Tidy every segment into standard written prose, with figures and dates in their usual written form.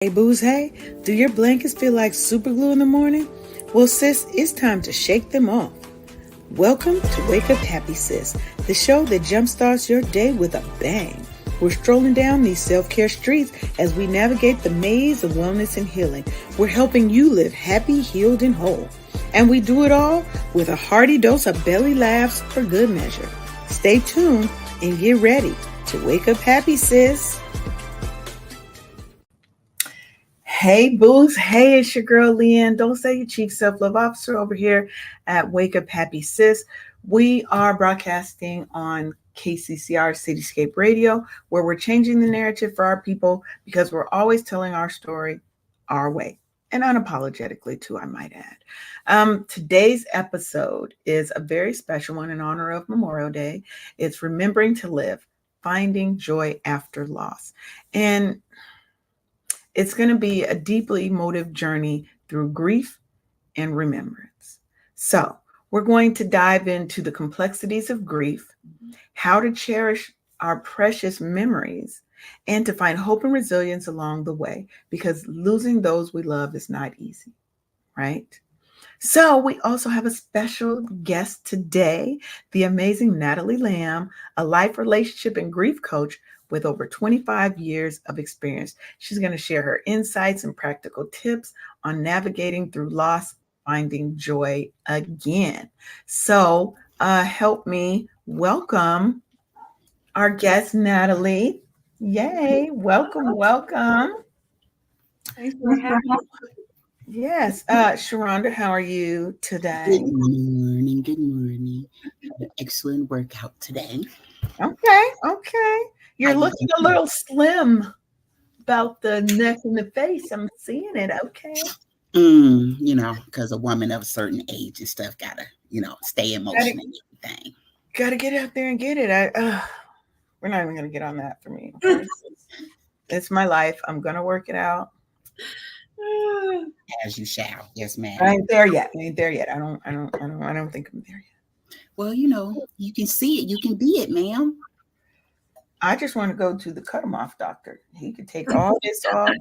Hey, booze, hey, do your blankets feel like super glue in the morning? Well, sis, it's time to shake them off. Welcome to Wake Up Happy Sis, the show that jumpstarts your day with a bang. We're strolling down these self-care streets as we navigate the maze of wellness and healing. We're helping you live happy, healed, and whole. And we do it all with a hearty dose of belly laughs for good measure. Stay tuned and get ready to wake up happy, sis. Hey, booze. Hey, it's your girl, LeAnne. Dolce, your Chief Self-Love Officer over here at Wake Up Happy Sis. We are broadcasting on KCCR Cityscape Radio, where we're changing the narrative for our people because we're always telling our story our way, and unapologetically too, I might add. Today's episode is a very special one in honor of Memorial Day. It's Remembering to Live, Finding Joy After Loss. And it's going to be a deeply emotive journey through grief and remembrance. So, we're going to dive into the complexities of grief, how to cherish our precious memories, and to find hope and resilience along the way, because losing those we love is not easy, right? So, we also have a special guest today, the amazing Natalie Lamb, a life, relationship, and grief coach with over 25 years of experience. She's going to share her insights and practical tips on navigating through loss, finding joy again. So, help me welcome our guest, Natalie. Yay. Welcome, welcome. Thanks for having me. Yes. Sheronda, how are you today? Good morning. Good morning. Excellent workout today. Okay. You're looking a little slim about the neck and the face. I'm seeing it. Okay. Because a woman of a certain age and stuff gotta, stay in motion and everything. Gotta get out there and get it. We're not even gonna get on that for me. Okay? It's my life. I'm gonna work it out. As you shall. Yes, ma'am. I ain't there yet. I don't think I'm there yet. Well, you can see it. You can be it, ma'am. I just want to go to the cut 'em off doctor. He could take all this off.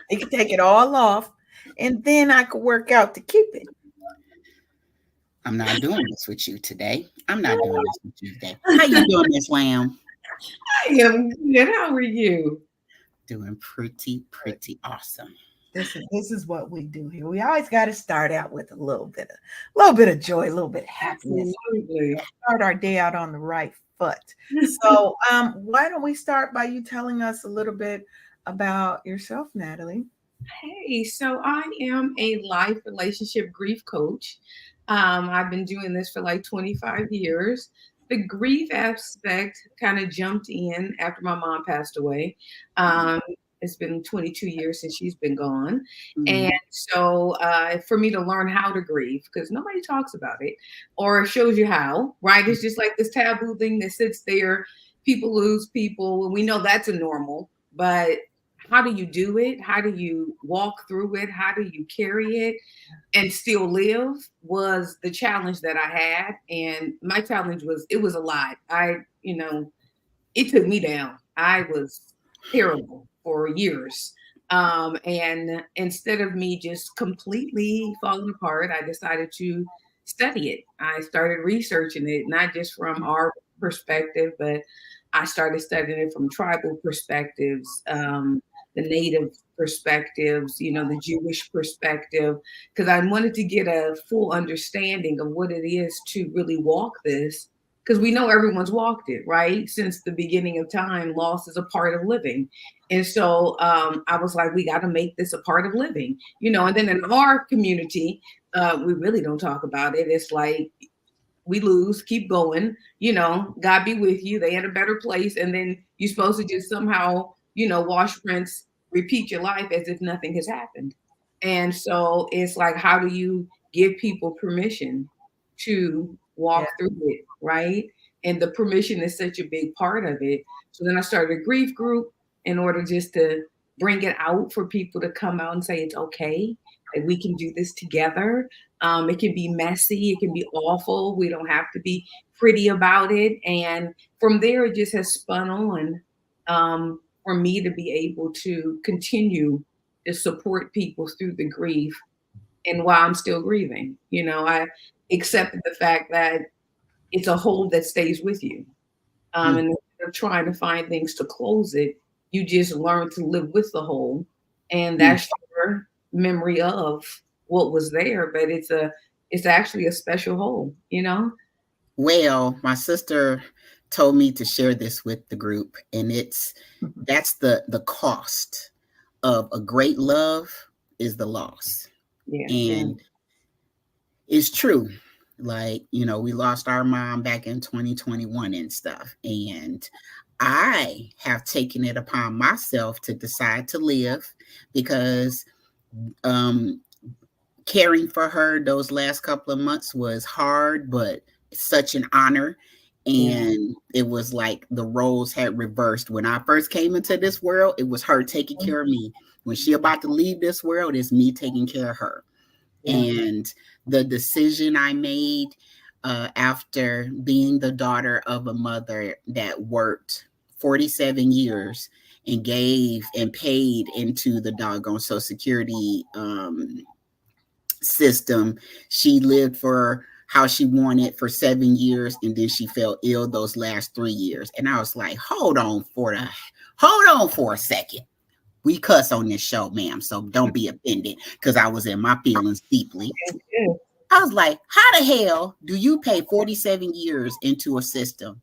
He could take it all off, and then I could work out to keep it. I'm not doing this with you today. I'm not doing this with you today. How you doing, Miss Lamb? I am good. How are you? Doing pretty awesome. This is what we do here. We always got to start out with a little bit of joy, a little bit of happiness. Absolutely. Start our day out on the right foot. So, why don't we start by you telling us a little bit about yourself, Natalie? Hey, so I am a life relationship grief coach. I've been doing this for like 25 years. The grief aspect kind of jumped in after my mom passed away. It's been 22 years since she's been gone. Mm-hmm. And so for me to learn how to grieve, because nobody talks about it or shows you how, right? It's just like this taboo thing that sits there. People lose people. We know that's a normal, but how do you do it? How do you walk through it? How do you carry it and still live was the challenge that I had. And my challenge was, it was a lot. It took me down. I was terrible for years. And instead of me just completely falling apart, I decided to study it. I started researching it, not just from our perspective, but I started studying it from tribal perspectives, the Native perspectives, the Jewish perspective, because I wanted to get a full understanding of what it is to really walk this, because we know everyone's walked it, right? Since the beginning of time, loss is a part of living. And so I was like, we got to make this a part of living, and then in our community, we really don't talk about it. It's like, we lose, keep going, God be with you. They in a better place. And then you're supposed to just somehow, wash, rinse, repeat your life as if nothing has happened. And so it's like, how do you give people permission to walk through it, right? And the permission is such a big part of it. So then I started a grief group in order just to bring it out for people to come out and say, it's okay, that we can do this together. It can be messy. It can be awful. We don't have to be pretty about it. And from there, it just has spun on. for me to be able to continue to support people through the grief and while I'm still grieving. I accepted the fact that it's a hole that stays with you. And instead of trying to find things to close it, you just learn to live with the hole. And that's your memory of what was there. But it's actually a special hole. Well, my sister told me to share this with the group, and that's the cost of a great love is the loss. Yeah. And it's true. Like, we lost our mom back in 2021 and stuff. And I have taken it upon myself to decide to live because caring for her those last couple of months was hard, but such an honor. And it was like the roles had reversed. When I first came into this world, it was her taking care of me. When she about to leave this world, it's me taking care of her. And the decision I made after being the daughter of a mother that worked 47 years and gave and paid into the doggone Social Security system. She lived for how she wanted for 7 years, and then she fell ill those last 3 years. And I was like, hold on for a second. We cuss on this show, ma'am, so don't be offended, because I was in my feelings deeply. I was like, how the hell do you pay 47 years into a system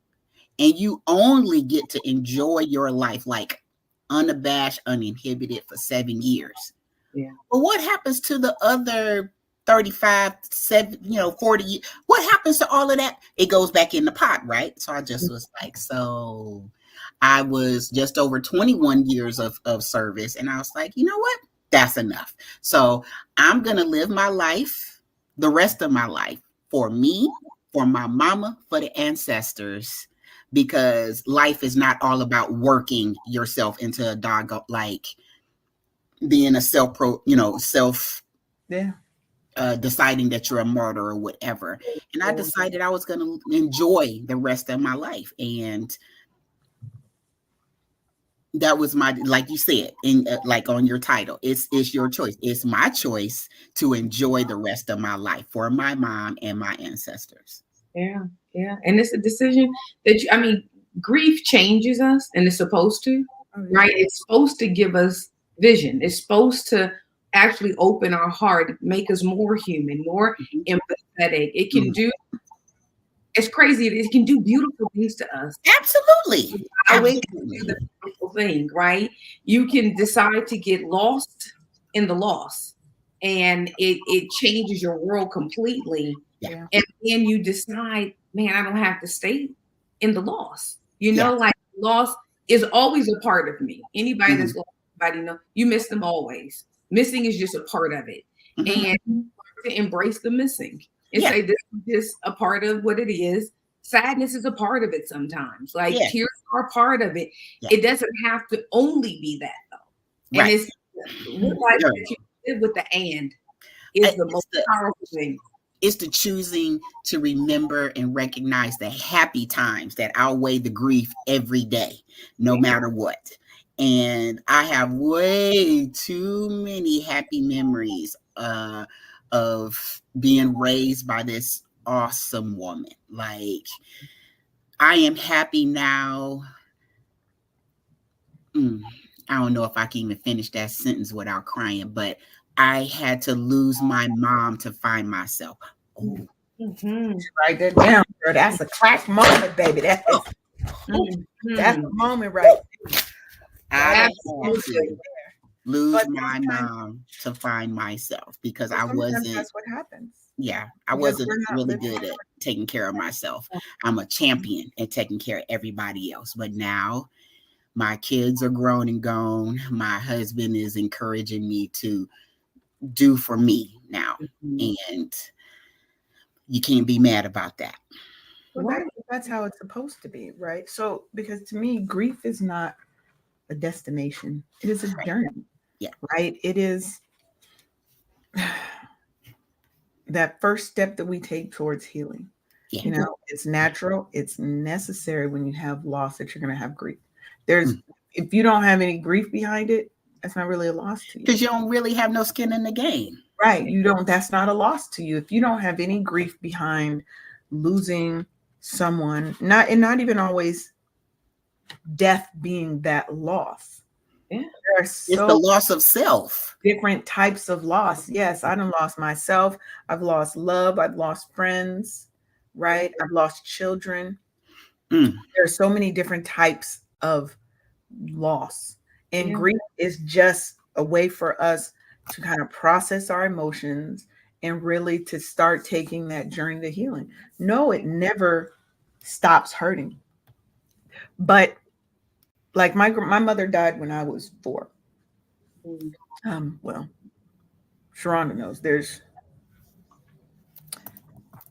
and you only get to enjoy your life like unabashed, uninhibited for 7 years? Yeah. But what happens to the other 35, 40? What happens to all of that? It goes back in the pot, right? So I just was like, so I was just over 21 years of service. And I was like, you know what? That's enough. So I'm going to live my life, the rest of my life, for me, for my mama, for the ancestors, because life is not all about working yourself into a dog, like being a self deciding that you're a martyr or whatever. And I decided I was going to enjoy the rest of my life. And that was my, like you said, in like on your title, it's your choice. It's my choice to enjoy the rest of my life for my mom and my ancestors. Yeah. And it's a decision that grief changes us, and it's supposed to, right? It's supposed to give us vision. It's supposed to actually open our heart, make us more human, more empathetic. It can do, it's crazy. It can do beautiful things to us. Absolutely. Always do the beautiful thing, right? You can decide to get lost in the loss, and it changes your world completely. Yeah. And then you decide, man, I don't have to stay in the loss. Like loss is always a part of me. Anybody that's lost, you miss them always. Missing is just a part of it. And to embrace the missing and say this is just a part of what it is. Sadness is a part of it sometimes. Like tears are part of it. It doesn't have to only be that though. And it's realize that you live with the and is the most powerful thing. It's the choosing to remember and recognize the happy times that outweigh the grief every day, no matter what. And I have way too many happy memories of being raised by this awesome woman. Like, I am happy now. I don't know if I can even finish that sentence without crying, but I had to lose my mom to find myself. Write that down, girl. That's a class moment, baby. That's the moment, right? I had to lose my mom to find myself because I wasn't. That's what happens. Yeah, I wasn't really good at taking care of myself. I'm a champion at taking care of everybody else. But now my kids are grown and gone. My husband is encouraging me to do for me now. And you can't be mad about that. Well, that's how it's supposed to be, right? So, because to me, grief is not a destination. It is a journey. Yeah. Right? It is that first step that we take towards healing. Yeah. It's natural. It's necessary when you have loss that you're going to have grief. There's if you don't have any grief behind it, that's not really a loss to you. Because you don't really have no skin in the game. Right. You don't, that's not a loss to you. If you don't have any grief behind losing someone, not even always death being that loss. Yeah. There are It's the loss of self. different types of loss. Yes, I done lost myself. I've lost love. I've lost friends, right? I've lost children. Mm. There are so many different types of loss. And Yeah. grief is just a way for us to kind of process our emotions and really to start taking that journey to healing. No, it never stops hurting. But like my mother died when I was 4. Well, Sheronda knows there's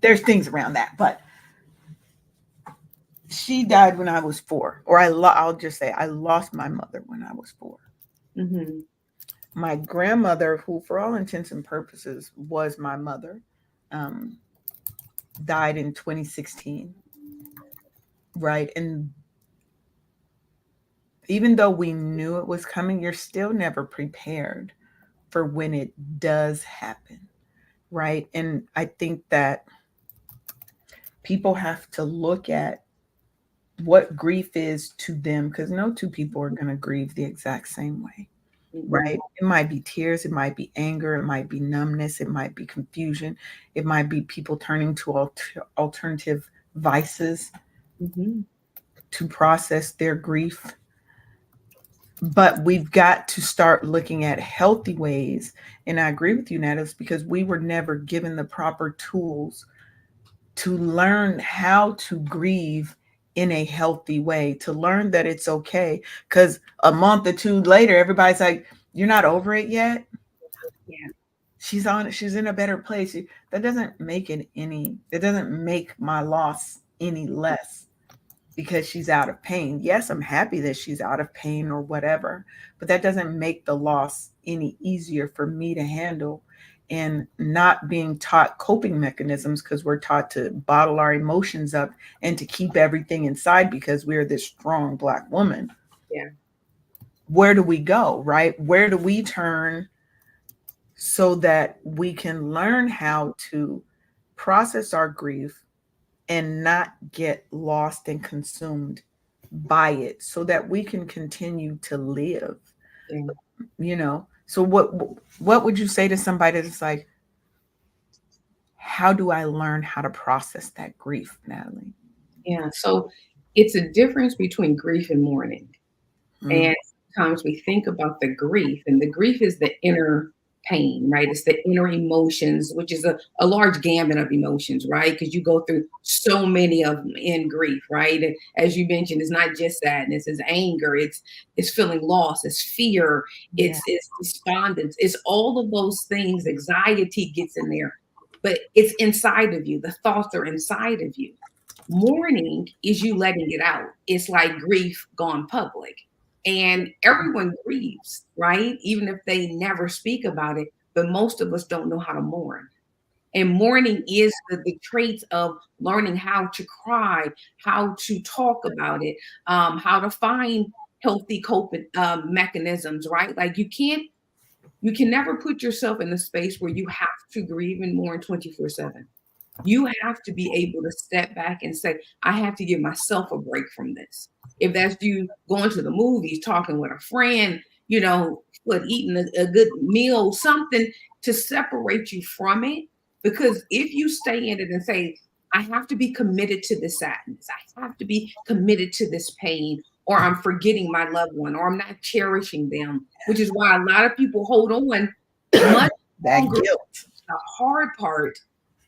things around that, but she died when I was 4, or I'll just say I lost my mother when I was 4. Mm-hmm. My grandmother, who for all intents and purposes was my mother, died in 2016. Right. And even though we knew it was coming, you're still never prepared for when it does happen. Right. And I think that people have to look at what grief is to them, because no two people are going to grieve the exact same way. Right. It might be tears, it might be anger, it might be numbness, it might be confusion, it might be people turning to alternative vices to process their grief. But we've got to start looking at healthy ways. And I agree with you, Natalie, because we were never given the proper tools to learn how to grieve in a healthy way, to learn that it's okay. Because a month or two later, everybody's like, you're not over it yet. Yeah. She's in a better place. That doesn't make my loss any less because she's out of pain. Yes, I'm happy that she's out of pain or whatever, but that doesn't make the loss any easier for me to handle. And not being taught coping mechanisms, because we're taught to bottle our emotions up and to keep everything inside because we're this strong Black woman. Yeah. Where do we go, right? Where do we turn so that we can learn how to process our grief and not get lost and consumed by it so that we can continue to live? Yeah. So what would you say to somebody that's like, how do I learn how to process that grief, Natalie? Yeah. So it's a difference between grief and mourning. And sometimes we think about the grief, and the grief is the inner pain, right? It's the inner emotions, which is a large gamut of emotions, right? Because you go through so many of them in grief, right? And as you mentioned, it's not just sadness, it's anger, it's feeling loss, it's fear, it's despondence, it's all of those things. Anxiety gets in there, but it's inside of you. The thoughts are inside of you. Mourning is you letting it out. It's like grief gone public. And everyone grieves, right? Even if they never speak about it, but most of us don't know how to mourn. And mourning is the traits of learning how to cry, how to talk about it, how to find healthy coping mechanisms, right? Like you can never put yourself in a space where you have to grieve and mourn 24/7. You have to be able to step back and say, I have to give myself a break from this. If that's you going to the movies, talking with a friend, eating a good meal, something to separate you from it. Because if you stay in it and say, I have to be committed to this sadness, I have to be committed to this pain, or I'm forgetting my loved one, or I'm not cherishing them, which is why a lot of people hold on much that longer. Guilt. The hard part,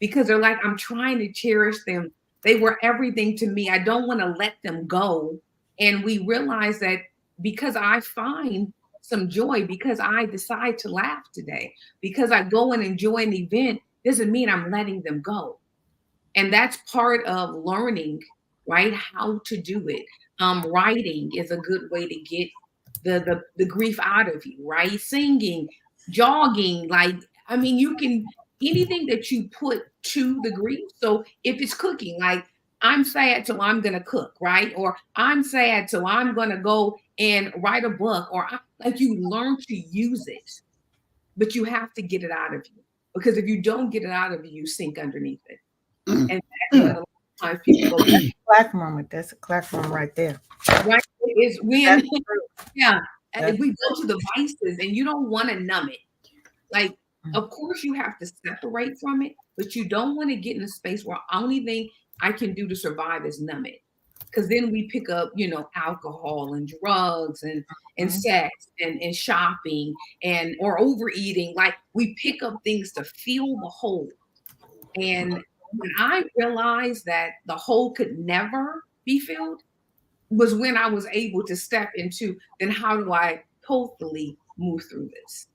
because they're like, I'm trying to cherish them. They were everything to me. I don't want to let them go. And we realize that because I find some joy, because I decide to laugh today, because I go and enjoy an event, doesn't mean I'm letting them go. And that's part of learning, right? How to do it. Writing is a good way to get the grief out of you, right? Singing, jogging, you can anything that you put to the grief. So if it's cooking, like I'm sad, so I'm gonna cook, right? Or I'm sad, so I'm gonna go and write a book, or like you learn to use it, but you have to get it out of you, because if you don't get it out of you, you sink underneath it. Mm. And that's what a lot of times people go back. Clack moment. That's a clack moment right there. Right? Is when, That's true. yeah, That's we go to the vices and you don't want to numb it. Like, Mm. of course, you have to separate from it, but you don't want to get in a space where only thing I can do to survive is numb it. Because then we pick up, alcohol and drugs and Mhm. sex and shopping and or overeating. Like we pick up things to fill the hole. And when I realized that the hole could never be filled was when I was able to step into, then how do I healthily move through this?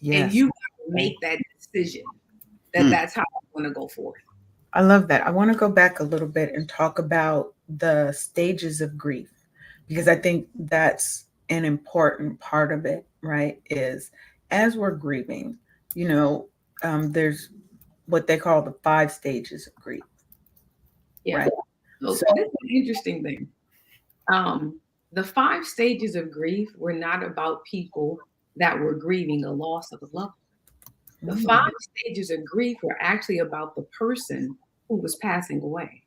And Yes. you have to make that decision that that's how I'm going to go forth. I love that. I want to go back a little bit and talk about the stages of grief, because I think that's an important part of it, right? Is as we're grieving, there's what they call the 5 stages of grief. Yeah. Right. So that's an interesting thing. The 5 stages of grief were not about people that were grieving a loss of a loved one. The 5 stages of grief were actually about the person who was passing away.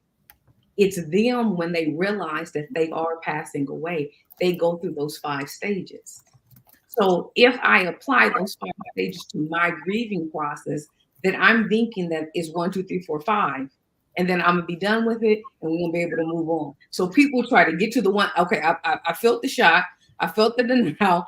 It's them when they realize that they are passing away, they go through those 5 stages. So if I apply those 5 stages to my grieving process, then I'm thinking that it's 1, 2, 3, 4, 5. And then I'm gonna be done with it, and we're gonna be able to move on. So people try to get to the one. Okay, I felt the shock, I felt the denial,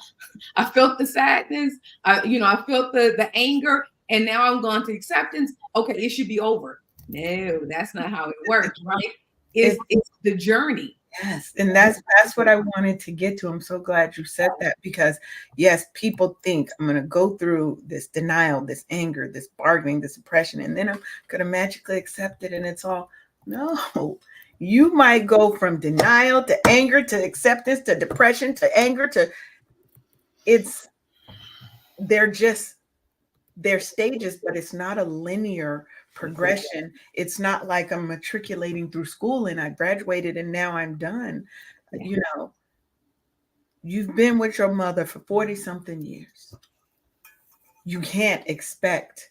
I felt the sadness, I felt the anger, and now I'm going to acceptance. Okay, it should be over. No, that's not how it works, right? It's the journey. Yes, and that's what I wanted to get to. I'm so glad you said that, because yes, people think I'm going to go through this denial, this anger, this bargaining, this oppression, and then I'm going to magically accept it, and it's all no. You might go from denial to anger to acceptance to depression to anger to they're stages, but it's not a linear progression. It's not like I'm matriculating through school and I graduated and now I'm done. You've been with your mother for 40 something years. You can't expect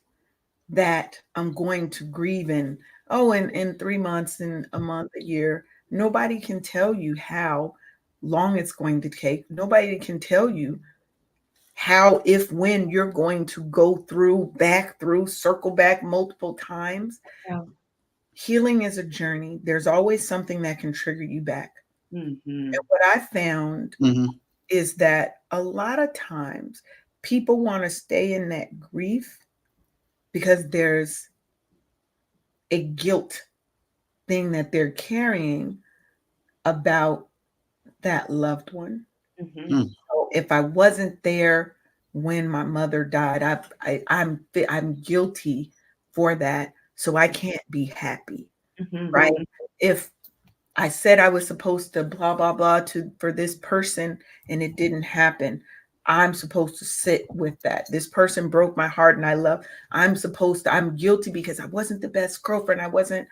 that I'm going to grieve in 3 months, in a month, a year. Nobody can tell you how long it's going to take. Nobody can tell you how, if, when you're going to go circle back multiple times. Yeah. Healing is a journey. There's always something that can trigger you back. Mm-hmm. And what I found is that a lot of times people want to stay in that grief because there's a guilt thing that they're carrying about that loved one. Mm-hmm. So if I wasn't there when my mother died, I'm guilty for that, so I can't be happy, right? If I said I was supposed to blah blah blah for this person and it didn't happen, I'm supposed to sit with that. This person broke my heart and I'm guilty because I wasn't the best girlfriend.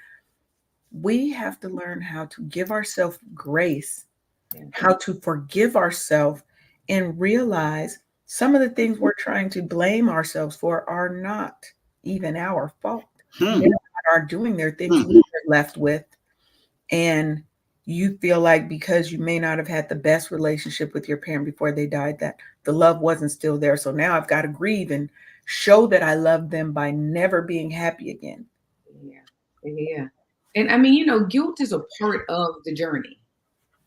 We have to learn how to give ourselves grace, how to forgive ourselves, and realize some of the things we're trying to blame ourselves for are not even our fault. They're not our doing. They're things we were left with. And you feel like because you may not have had the best relationship with your parent before they died, that the love wasn't still there. So now I've got to grieve and show that I love them by never being happy again. Yeah. And I mean, guilt is a part of the journey.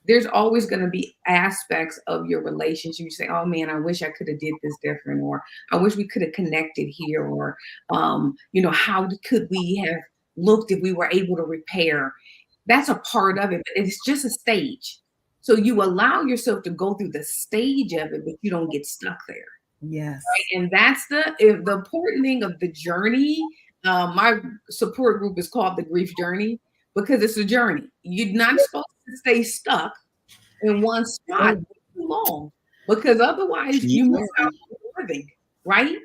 There's always going to be aspects of your relationship. You say, oh man, I wish I could have did this different, or I wish we could have connected here, or, how could we have looked if we were able to repair? That's a part of it, but it's just a stage. So you allow yourself to go through the stage of it, but you don't get stuck there. Yes. Right? And that's the important thing of the journey. My support group is called the Grief Journey because it's a journey. You're not supposed to stay stuck in one spot too long, because otherwise you miss out on living, right?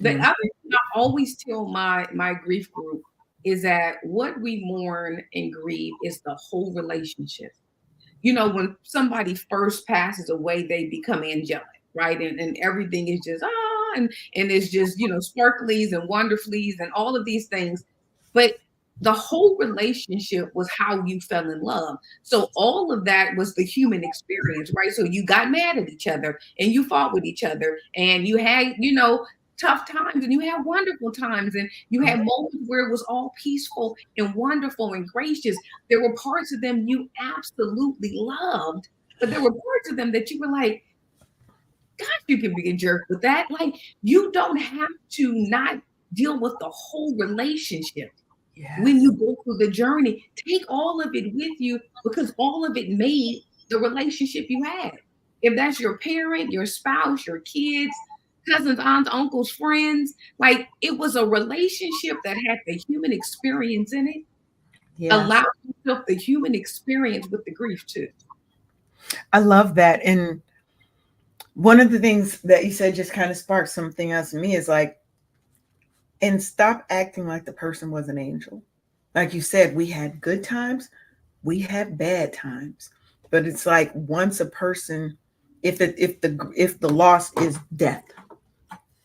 The other thing I always tell my grief group is that what we mourn and grieve is the whole relationship. You know, when somebody first passes away, they become angelic, right? And everything is just, and it's just, you know, sparklies and wonderfullies and all of these things. But the whole relationship was how you fell in love. So all of that was the human experience, right? So you got mad at each other and you fought with each other and you had, you know, tough times and you had wonderful times and you had moments where it was all peaceful and wonderful and gracious. There were parts of them you absolutely loved, but there were parts of them that you were like, gosh, you can be a jerk with that. Like, you don't have to not deal with the whole relationship. When you go through the journey, take all of it with you because all of it made the relationship you had. If that's your parent, your spouse, your kids, cousins, aunts, uncles, friends, like it was a relationship that had the human experience in it. Allow yourself the human experience with the grief too. I love that. And one of the things that you said just kind of sparked something else in me is like, and stop acting like the person was an angel. Like you said, we had good times, we had bad times, but it's like once a person, if the loss is death,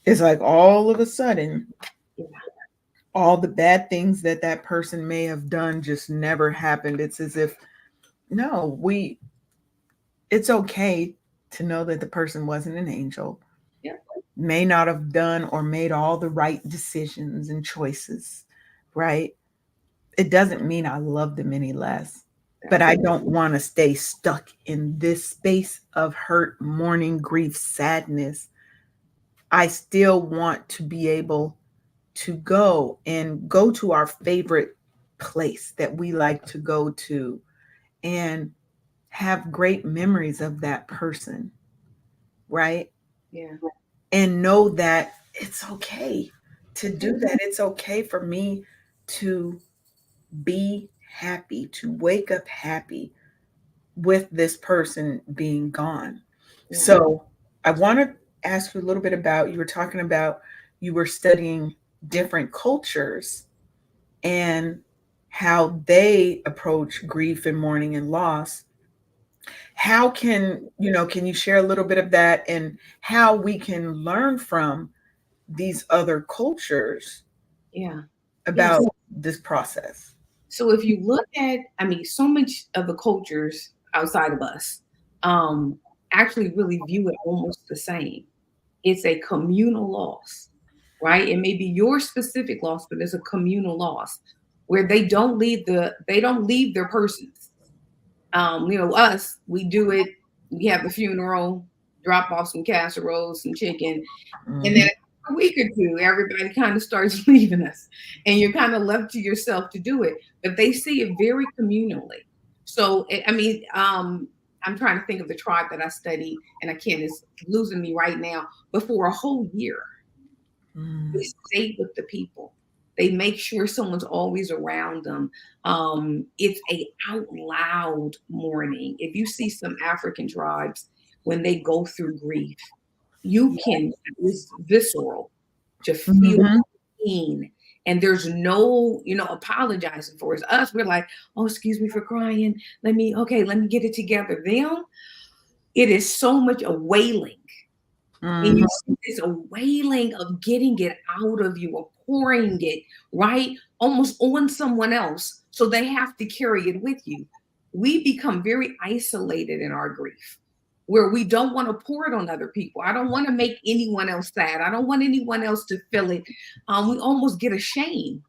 it's like all of a sudden, all the bad things that person may have done just never happened. It's as if no, it's okay to know that the person wasn't an angel. Yeah. May not have done or made all the right decisions and choices, right? It doesn't mean I love them any less, but I don't want to stay stuck in this space of hurt, mourning, grief, sadness. I still want to be able to go to our favorite place that we like to go to and have great memories of that person, right? Yeah. And know that it's okay to do that. It's okay for me to be happy, to wake up happy with this person being gone. Yeah. So I want to ask you a little bit about, you were talking about, you were studying different cultures and how they approach grief and mourning and loss. How can you share a little bit of that and how we can learn from these other cultures about this process? So if you look at, I mean, so much of the cultures outside of us actually really view it almost the same. It's a communal loss, right? It may be your specific loss, but it's a communal loss where they don't leave their persons. Us, we do it. We have the funeral, drop off some casseroles, some chicken, and then a week or two, everybody kind of starts leaving us, and you're kind of left to yourself to do it. But they see it very communally. So, I mean, I'm trying to think of the tribe that I study, and I can't. It's losing me right now. But for a whole year, they stay with the people. They make sure someone's always around them. It's a out loud mourning. If you see some African tribes, when they go through grief, it's visceral to feel pain. And there's no, apologizing for it. Us, we're like, oh, excuse me for crying. Let me get it together. Them, it is so much a wailing. And you see this a wailing of getting it out of you or pouring it, right? Almost on someone else. So they have to carry it with you. We become very isolated in our grief, where we don't want to pour it on other people. I don't want to make anyone else sad. I don't want anyone else to feel it. We almost get ashamed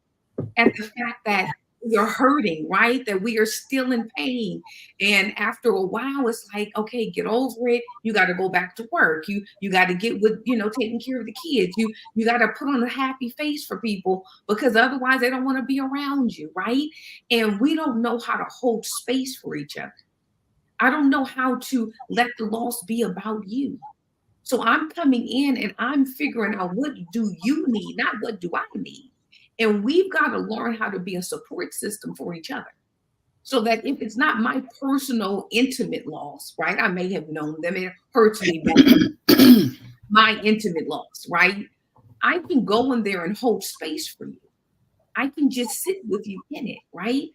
at the fact that we are hurting, right? That we are still in pain. And after a while, it's like, okay, get over it. You got to go back to work. You got to get with, taking care of the kids. You got to put on a happy face for people because otherwise they don't want to be around you, right? And we don't know how to hold space for each other. I don't know how to let the loss be about you. So I'm coming in and I'm figuring out, what do you need? Not what do I need? And we've got to learn how to be a support system for each other. So that if it's not my personal, intimate loss, right? I may have known them, it hurts me, but my intimate loss, right? I can go in there and hold space for you. I can just sit with you in it, right?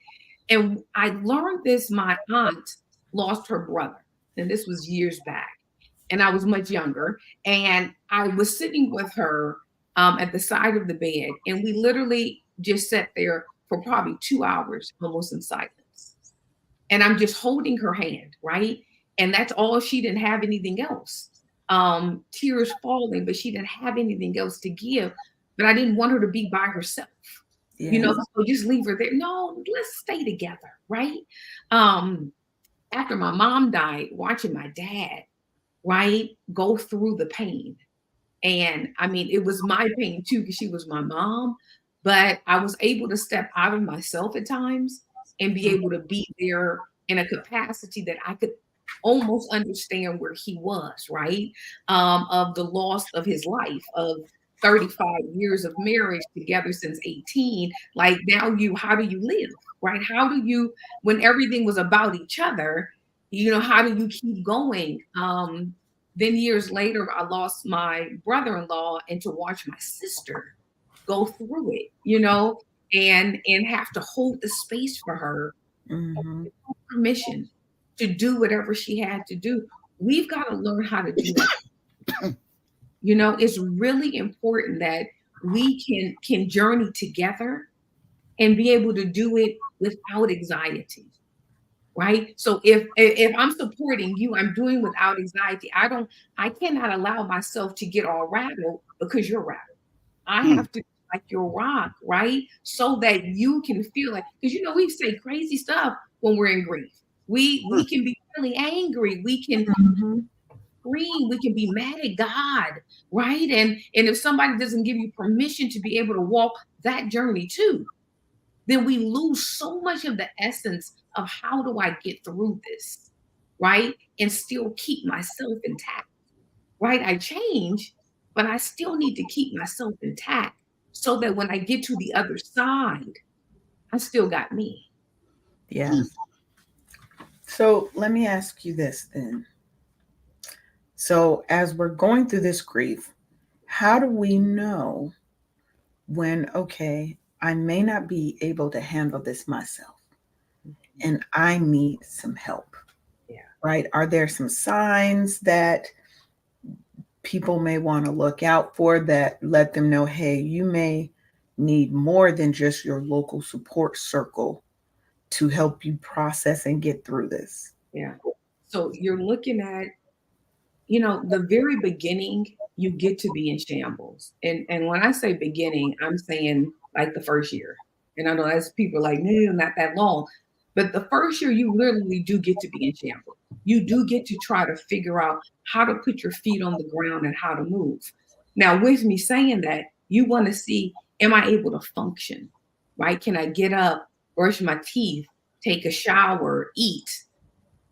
And I learned this. My aunt lost her brother, and this was years back, and I was much younger. And I was sitting with her at the side of the bed, and we literally just sat there for probably 2 hours, almost in silence. And I'm just holding her hand, right? And that's all. She didn't have anything else. Tears falling, but she didn't have anything else to give. But I didn't want her to be by herself. Yeah. So just leave her there. No, let's stay together, right? Um, After my mom died, watching my dad, right, go through the pain. And I mean, it was my pain too, because she was my mom, but I was able to step out of myself at times and be able to be there in a capacity that I could almost understand where he was, right? Of the loss of his life, of 35 years of marriage together since 18. Like now how do you live, right? How do you, when everything was about each other, how do you keep going? Then years later, I lost my brother-in-law, and to watch my sister go through it, and have to hold the space for her, Mm-hmm. permission to do whatever she had to do. We've got to learn how to do that. It's really important that we can journey together and be able to do it without anxiety. Right. So if I'm supporting you, I'm doing without anxiety. I cannot allow myself to get all rattled because you're rattled. I have to be like your rock, right? So that you can feel like, because we say crazy stuff when we're in grief. We can be really angry. We can Mm-hmm. scream. We can be mad at God, right? And if somebody doesn't give you permission to be able to walk that journey too, then we lose so much of the essence of how do I get through this, right? And still keep myself intact, right? I change, but I still need to keep myself intact so that when I get to the other side, I still got me. Yeah. So let me ask you this then. So as we're going through this grief, how do we know when, okay, I may not be able to handle this myself and I need some help? Yeah. Right? Are there some signs that people may want to look out for that let them know, hey, you may need more than just your local support circle to help you process and get through this? Yeah. So you're looking at, the very beginning, you get to be in shambles. And when I say beginning, I'm saying like the first year. And I know as people are like, no, not that long. But the first year, you literally do get to be in shambles. You do get to try to figure out how to put your feet on the ground and how to move. Now, with me saying that, you want to see, am I able to function? Right? Can I get up, brush my teeth, take a shower, eat?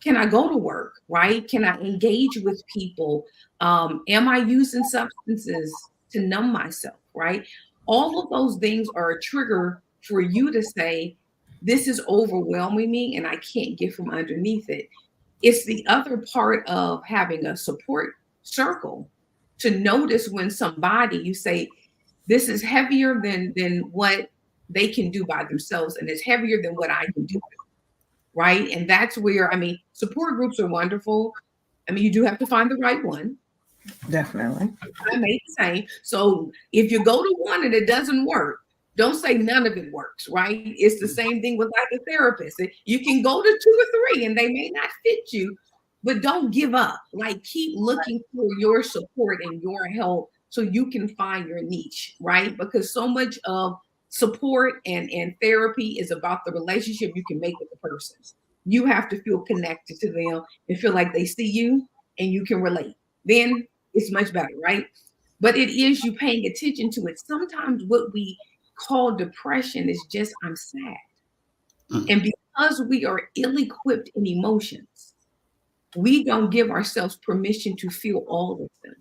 Can I go to work, right? Can I engage with people? Am I using substances to numb myself, right? All of those things are a trigger for you to say, this is overwhelming me and I can't get from underneath it. It's the other part of having a support circle to notice when somebody, you say, this is heavier than what they can do by themselves, and it's heavier than what I can do, right? And that's where, support groups are wonderful. You do have to find the right one. Definitely. I made the same. So if you go to one and it doesn't work, don't say none of it works, right? It's the same thing with like a therapist. You can go to 2 or 3 and they may not fit you, but don't give up. Like keep looking for your support and your help so you can find your niche, right? Because so much of support and therapy is about the relationship you can make with the person. You have to feel connected to them and feel like they see you and you can relate. Then it's much better, right? But it is you paying attention to it. Sometimes what we call depression is just, I'm sad. And because we are ill-equipped in emotions, we don't give ourselves permission to feel all of them,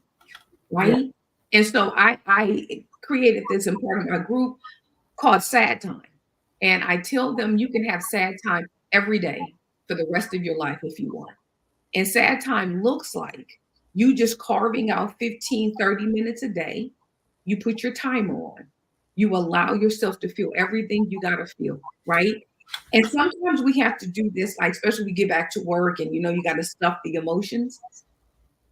right? Yeah. And so I created this in part of my group called Sad Time. And I tell them you can have sad time every day for the rest of your life if you want. And sad time looks like you just carving out 15, 30 minutes a day. You put your timer on. You allow yourself to feel everything you got to feel, right? And sometimes we have to do this, like, especially we get back to work and you got to stuff the emotions.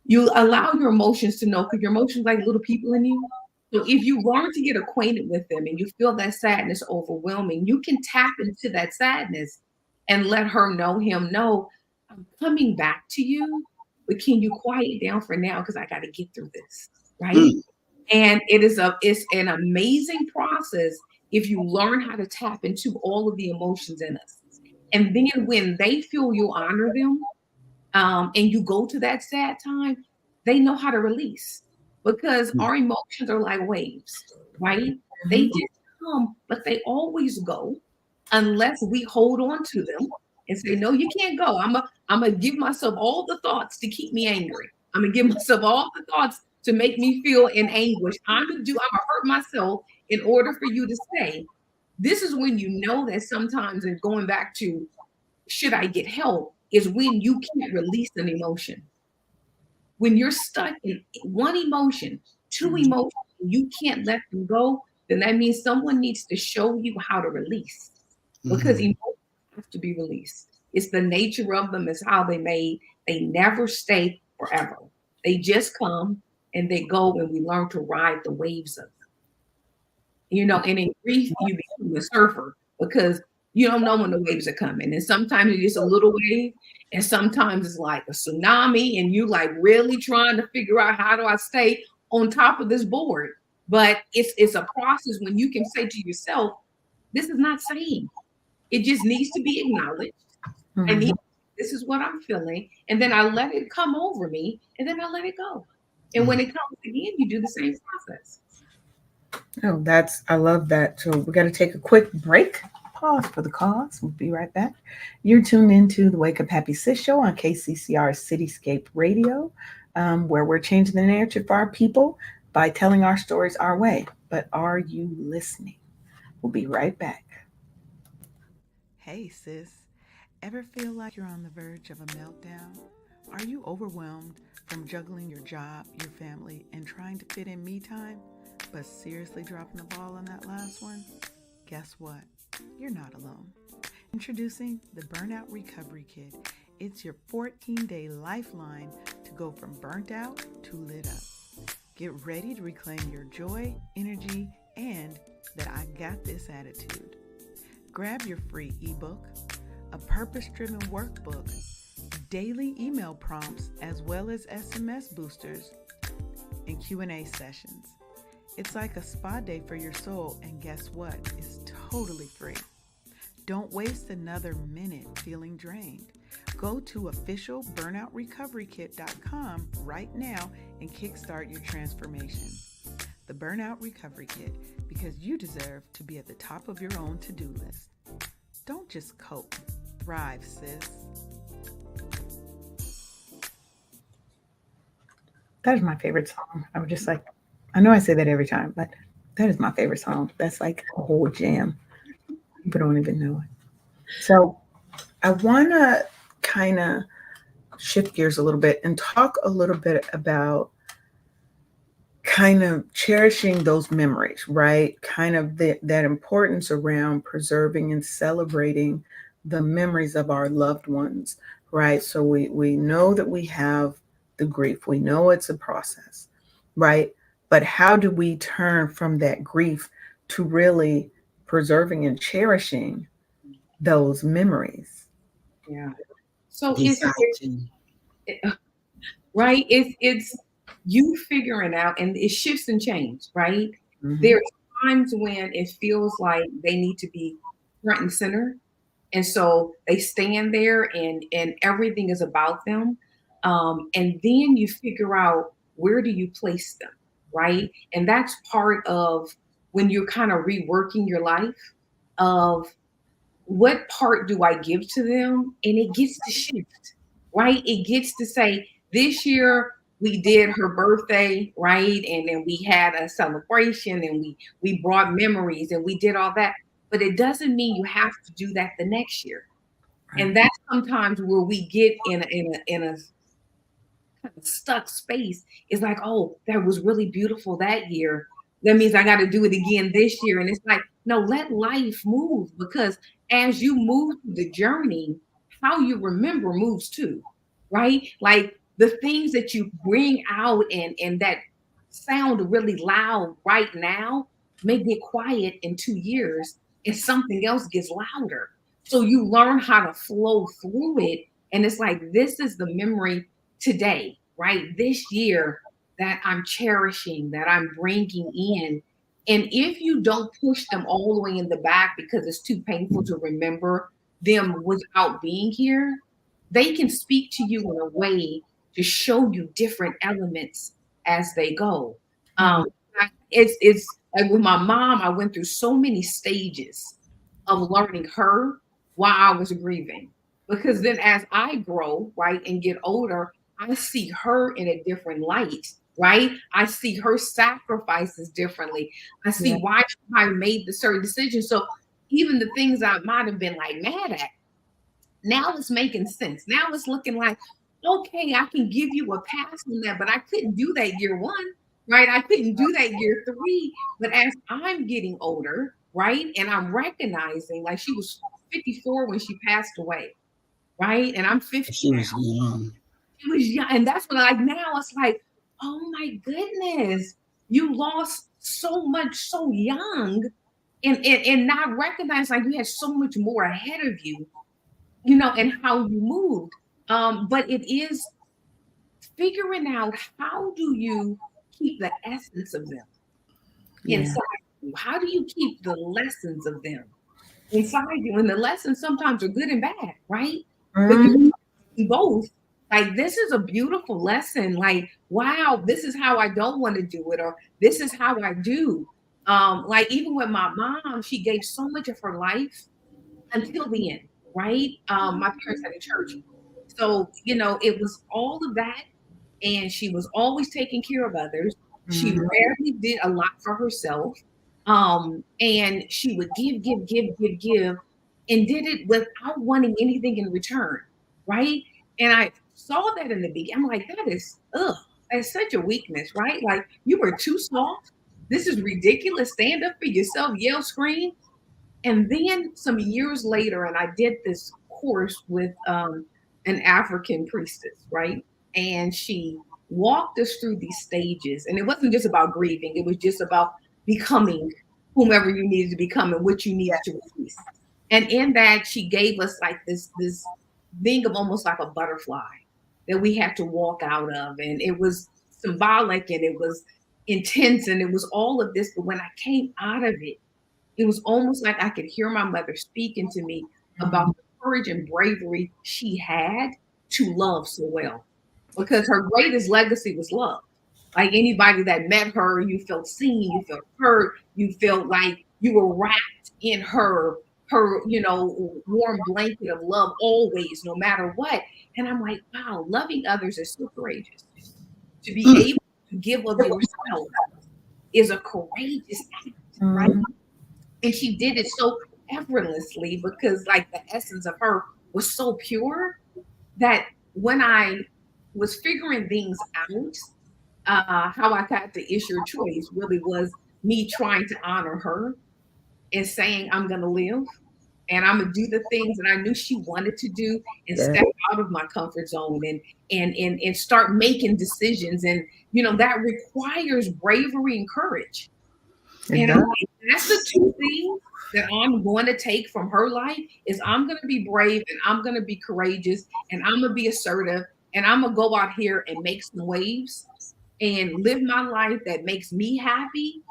You allow your emotions to know, because your emotions like little people in you. So if you learn to get acquainted with them and you feel that sadness overwhelming, you can tap into that sadness and let her know, him know, I'm coming back to you, but can you quiet down for now? Because I got to get through this, right? Mm. And it's an amazing process if you learn how to tap into all of the emotions in us. And then when they feel you honor them, and you go to that sad time, they know how to release, because our emotions are like waves, right? They Mhm. just come, but they always go unless we hold on to them and say, no, you can't go. I'm gonna give myself all the thoughts to keep me angry. I'm gonna give myself all the thoughts to make me feel in anguish. I'm gonna hurt myself in order for you to stay. This is when you know that sometimes, and going back to should I get help, is when you can't release an emotion. When you're stuck in one emotion, two Mhm. emotions, you can't let them go, then that means someone needs to show you how to release, because Mhm. emotions have to be released. It's the nature of them, is how they made. They never stay forever. They just come and they go, and we learn to ride the waves of them. And in grief, you become a surfer, because you don't know when the waves are coming. And sometimes it's just a little wave, and sometimes it's like a tsunami, and you like really trying to figure out, how do I stay on top of this board? But it's a process when you can say to yourself, this is not saying. It just needs to be acknowledged. I need Mhm. this is what I'm feeling. And then I let it come over me, and then I let it go. And when Mhm. it comes again, you do the same process. Oh, I love that. So we got to take a quick break. Pause for the cause. We'll be right back. You're tuned into the Wake Up Happy Sis show on KCCR Cityscape Radio, where we're changing the narrative for our people by telling our stories our way. But are you listening? We'll be right back. Hey, sis. Ever feel like you're on the verge of a meltdown? Are you overwhelmed from juggling your job, your family, and trying to fit in me time, but seriously dropping the ball on that last one? Guess what? You're not alone. Introducing the Burnout Recovery Kit. It's your 14-day lifeline to go from burnt out to lit up. Get ready to reclaim your joy, energy, and that I got this attitude. Grab your free ebook, a purpose-driven workbook, daily email prompts, as well as SMS boosters and Q&A sessions. It's like a spa day for your soul, and guess what? It's totally free. Don't waste another minute feeling drained. Go to officialburnoutrecoverykit.com right now and kickstart your transformation. The Burnout Recovery Kit, because you deserve to be at the top of your own to-do list. Don't just cope. Thrive, sis. That is my favorite song. I was just like, I know I say that every time, but that is my favorite song. That's like a whole jam. People don't even know it. So I want to kind of shift gears a little bit and talk a little bit about kind of cherishing those memories, right? Kind of that importance around preserving and celebrating the memories of our loved ones, right? So we know that we have the grief. We know it's a process, right? But how do we turn from that grief to really preserving and cherishing those memories? Yeah. So Decide to. right? It's you figuring out, and it shifts and changes, right? Mm-hmm. There's times when it feels like they need to be front and center, and so they stand there, and everything is about them. And then you figure out, where do you place them, right? And that's part of when you're kind of reworking your life, of what part do I give to them? And it gets to shift, right? It gets to say, this year we did her birthday, right? And then we had a celebration, and we brought memories, and we did all that. But it doesn't mean you have to do that the next year. Right. And that's sometimes where we get in a kind of stuck space. Is like, oh, that was really beautiful that year, that means I got to do it again this year. And it's like, no, let life move, because as you move through the journey, how you remember moves too, right? Like the things that you bring out and that sound really loud right now may get quiet in 2 years and something else gets louder. So you learn how to flow through it. And it's like, this is the memory today, right? This year that I'm cherishing, that I'm bringing in. And if you don't push them all the way in the back because it's too painful to remember them without being here, they can speak to you in a way to show you different elements as they go. Um, it's like with my mom, I went through so many stages of learning her while I was grieving. Because then as I grow, right, and get older, I see her in a different light, right? I see her sacrifices differently. I see why I made the certain decisions. So even the things I might have been like mad at, now it's making sense. Now it's looking like, okay, I can give you a pass on that, but I couldn't do that year one, right? I couldn't do that year three. But as I'm getting older, right, and I'm recognizing, like, she was 54 when she passed away, right? And I'm 50 She now. was young. She was young. And that's when, like, now it's like, oh my goodness, you lost so much so young, and not recognize like you had so much more ahead of you, and how you moved. But it is figuring out, how do you keep the essence of them inside you? How do you keep the lessons of them inside you? And the lessons sometimes are good and bad, right? But you do both. Like, this is a beautiful lesson. Like, wow, this is how I don't want to do it, or this is how I do. Like, even with my mom, she gave so much of her life until the end, right? My parents had a church. So, it was all of that. And she was always taking care of others. She rarely did a lot for herself. And she would give, give, give, give, give, and did it without wanting anything in return, right? And I saw that in the beginning. I'm like, that's such a weakness, right? Like, you were too soft. This is ridiculous. Stand up for yourself, yell, scream. And then some years later, and I did this course with an African priestess, right? And she walked us through these stages. And it wasn't just about grieving, it was just about becoming whomever you needed to become and what you needed to release. And in that, she gave us like this thing of almost like a butterfly that we had to walk out of. And it was symbolic and it was intense and it was all of this. But when I came out of it, it was almost like I could hear my mother speaking to me about the courage and bravery she had to love so well. Because her greatest legacy was love. Like, anybody that met her, you felt seen, you felt heard, you felt like you were wrapped in her warm blanket of love always, no matter what. And I'm like, wow, loving others is so courageous. To be able to give of yourself is a courageous act, right? And she did it so effortlessly because, like, the essence of her was so pure that when I was figuring things out, how I got the issue of choice really was me trying to honor her and saying, I'm going to live and I'm going to do the things that I knew she wanted to do and step out of my comfort zone and start making decisions. And, that requires bravery and courage. And I'm like, that's the two things that I'm going to take from her life is I'm going to be brave and I'm going to be courageous and I'm going to be assertive and I'm going to go out here and make some waves and live my life that makes me happy,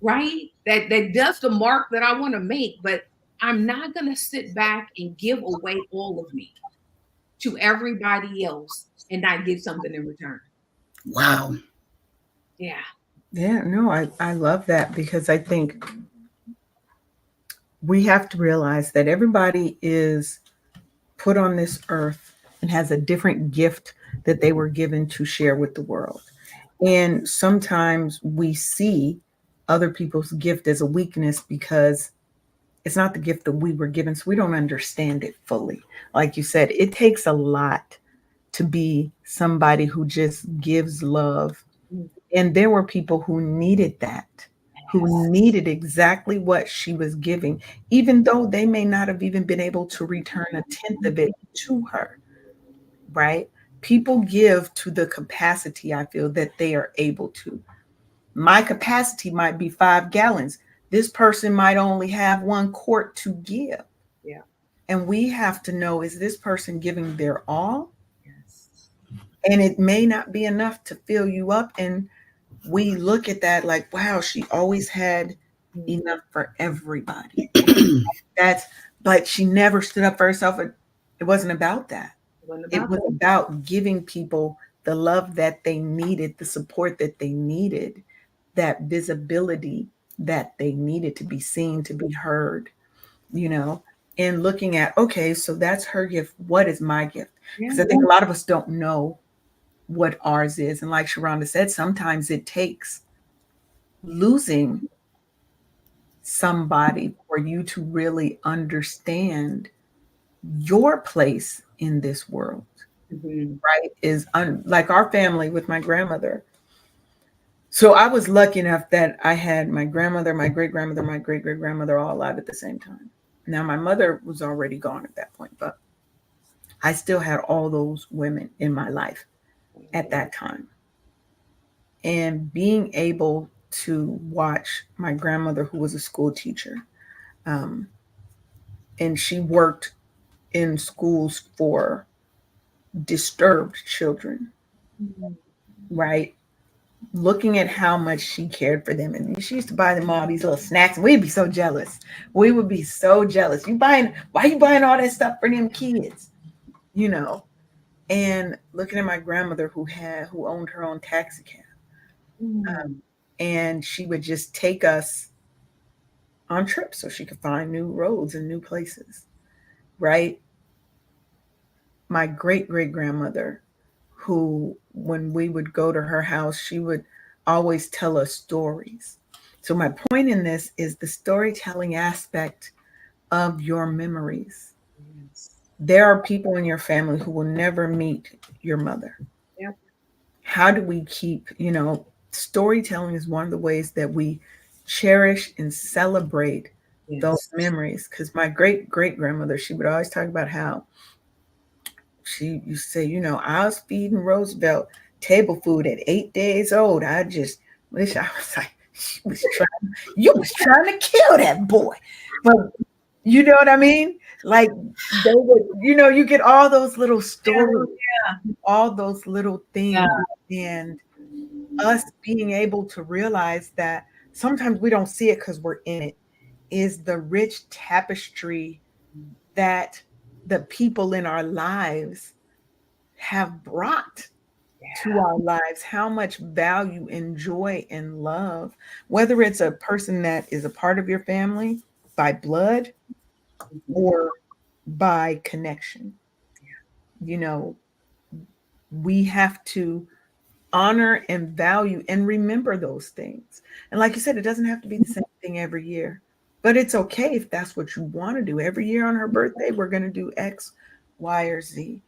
right? That does the mark that I want to make, but I'm not going to sit back and give away all of me to everybody else and not get something in return. Wow. Yeah. Yeah, no, I love that because I think we have to realize that everybody is put on this earth and has a different gift that they were given to share with the world. And sometimes we see other people's gift as a weakness because it's not the gift that we were given. So we don't understand it fully. Like you said, it takes a lot to be somebody who just gives love. And there were people who needed that. who needed exactly what she was giving, even though they may not have even been able to return a tenth of it to her, right? People give to the capacity, I feel, that they are able to. My capacity might be 5 gallons. This person might only have 1 quart to give. Yeah. And we have to know, is this person giving their all? Yes. And it may not be enough to fill you up. And we look at that like, wow, she always had enough for everybody. That's, but she never stood up for herself. It wasn't about that. It was about giving people the love that they needed, the support that they needed, that visibility that they needed to be seen, to be heard, you know, and looking at, okay, so that's her gift. What is my gift? Because I think a lot of us don't know what ours is. And like Sheronda said, sometimes it takes losing somebody for you to really understand your place in this world. Right? Is like our family with my grandmother. So I was lucky enough that I had my grandmother, my great grandmother, my great great grandmother all alive at the same time. Now my mother was already gone at that point, but I still had all those women in my life at that time. And being able to watch my grandmother, who was a school teacher, and she worked in schools for disturbed children, right? Looking at how much she cared for them. And she used to buy them all these little snacks. And we'd be so jealous. We would be so jealous. Why you buying all that stuff for them kids? You know, and looking at my grandmother who owned her own taxi cab. And she would just take us on trips so she could find new roads and new places, right? My great great grandmother, who, when we would go to her house, she would always tell us stories. So, my point in this is the storytelling aspect of your memories. There are people in your family who will never meet your mother. Yep. How do we keep, storytelling is one of the ways that we cherish and celebrate those memories. Because my great great grandmother, she would always talk about how she used to say, I was feeding Roosevelt table food at 8 days old. I just wish I was like, you was trying to kill that boy. But you know what I mean? Like they would, you get all those little stories, all those little things, and us being able to realize that sometimes we don't see it because we're in it, is the rich tapestry that the people in our lives have brought to our lives, how much value and joy and love, whether it's a person that is a part of your family by blood or by connection. We have to honor and value and remember those things. And like you said, it doesn't have to be the same thing every year, but it's okay if that's what you want to do. Every year on her birthday, we're going to do X, Y, or Z.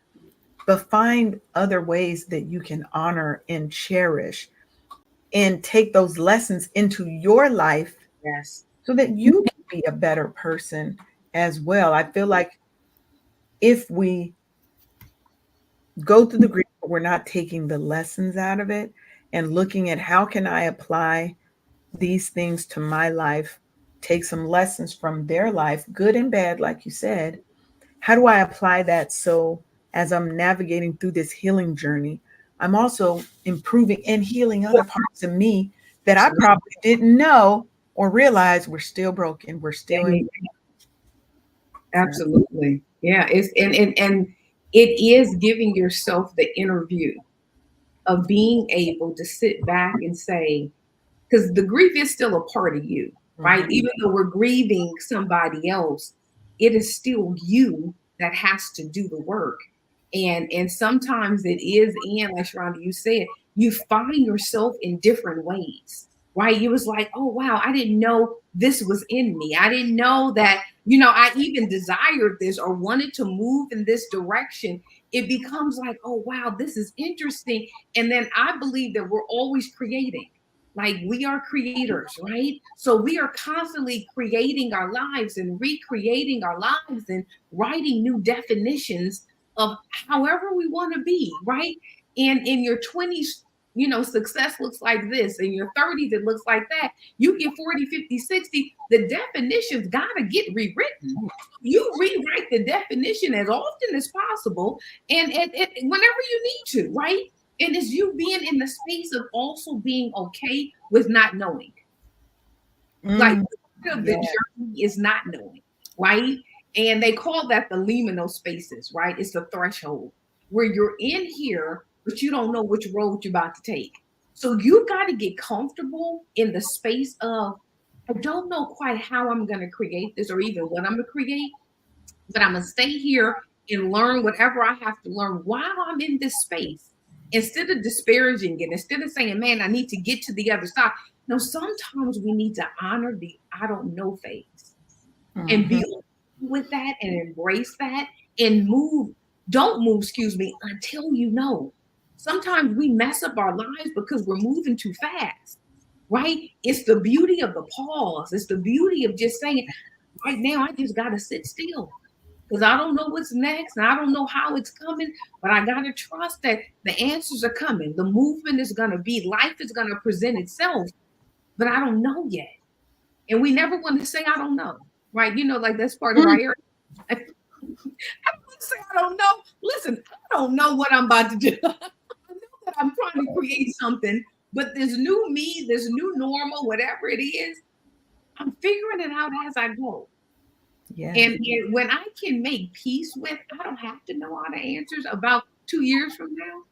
But find other ways that you can honor and cherish and take those lessons into your life. Yes. So that you can be a better person as well. I feel like if we go through the grief, but we're not taking the lessons out of it and looking at how can I apply these things to my life, take some lessons from their life, good and bad, like you said, how do I apply that so as I'm navigating through this healing journey, I'm also improving and healing other parts of me that I probably didn't know or realize we're still broken. We're still in. Absolutely. Yeah. It's and it is giving yourself the interview of being able to sit back and say, because the grief is still a part of you, right? Mhm. Even though we're grieving somebody else, it is still you that has to do the work. And sometimes it is, and like Sheronda, you said, you find yourself in different ways, right? You was like, oh wow, I didn't know this was in me. I didn't know that, I even desired this or wanted to move in this direction. It becomes like, oh wow, this is interesting. And then I believe that we're always creating. Like, we are creators, right? So we are constantly creating our lives and recreating our lives and writing new definitions of however we want to be, right? And in your 20s, success looks like this. In your 30s, it looks like that. You get 40, 50, 60, the definitions got to get rewritten. You rewrite the definition as often as possible and whenever you need to, right? And it's you being in the space of also being okay with not knowing. Like, part of the journey is not knowing, right? And they call that the liminal spaces, right? It's the threshold where you're in here, but you don't know which road you're about to take. So you got to get comfortable in the space of, I don't know quite how I'm going to create this or even what I'm going to create, but I'm going to stay here and learn whatever I have to learn while I'm in this space. Instead of disparaging it, instead of saying, man, I need to get to the other side. No, sometimes we need to honor the I don't know phase and be with that and embrace that and don't move, until you know. Sometimes we mess up our lives because we're moving too fast, right? It's the beauty of the pause. It's the beauty of just saying, right now, I just got to sit still. Because I don't know what's next and I don't know how it's coming, but I got to trust that the answers are coming. The movement is going to be, life is going to present itself, but I don't know yet. And we never want to say, I don't know, right? Like that's part of our area. I don't want to say, I don't know. Listen, I don't know what I'm about to do. I know that I'm trying to create something, but this new me, this new normal, whatever it is, I'm figuring it out as I go. Yeah. And when I can make peace with, I don't have to know all the answers about 2 years from now.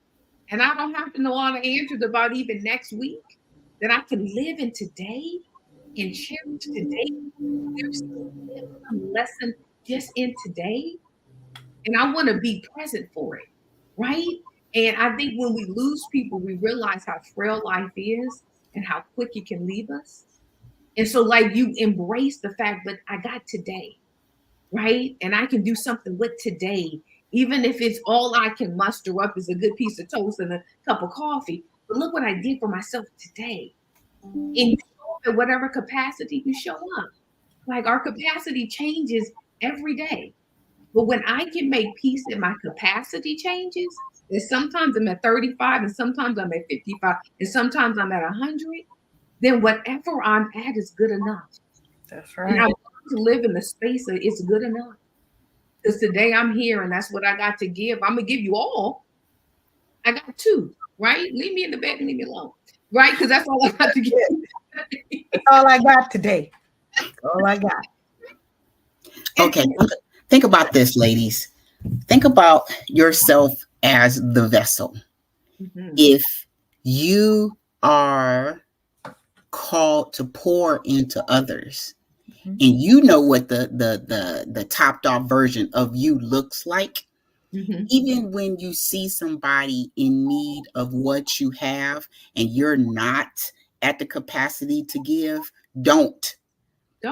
And I don't have to know all the answers about even next week. That I can live in today and cherish today. There's some lesson just in today. And I want to be present for it. Right? And I think when we lose people, we realize how frail life is and how quick it can leave us. And so, like, you embrace the fact, but I got today. Right? And I can do something with today, even if it's all I can muster up is a good piece of toast and a cup of coffee. But look what I did for myself today. And you show up at whatever capacity you show up. Like, our capacity changes every day. But when I can make peace that my capacity changes, and sometimes I'm at 35 and sometimes I'm at 55 and sometimes I'm at 100, then whatever I'm at is good enough. That's right. And to live in the space of it's good enough. Because today I'm here and that's what I got to give. I'm going to give you all. I got 2, right? Leave me in the bed and leave me alone, right? Because that's all I got to give. That's all I got today. That's all I got. Okay. Think about this, ladies. Think about yourself as the vessel. Mm-hmm. If you are called to pour into others, and you know what the topped off version of you looks like, even when you see somebody in need of what you have and you're not at the capacity to give, don't.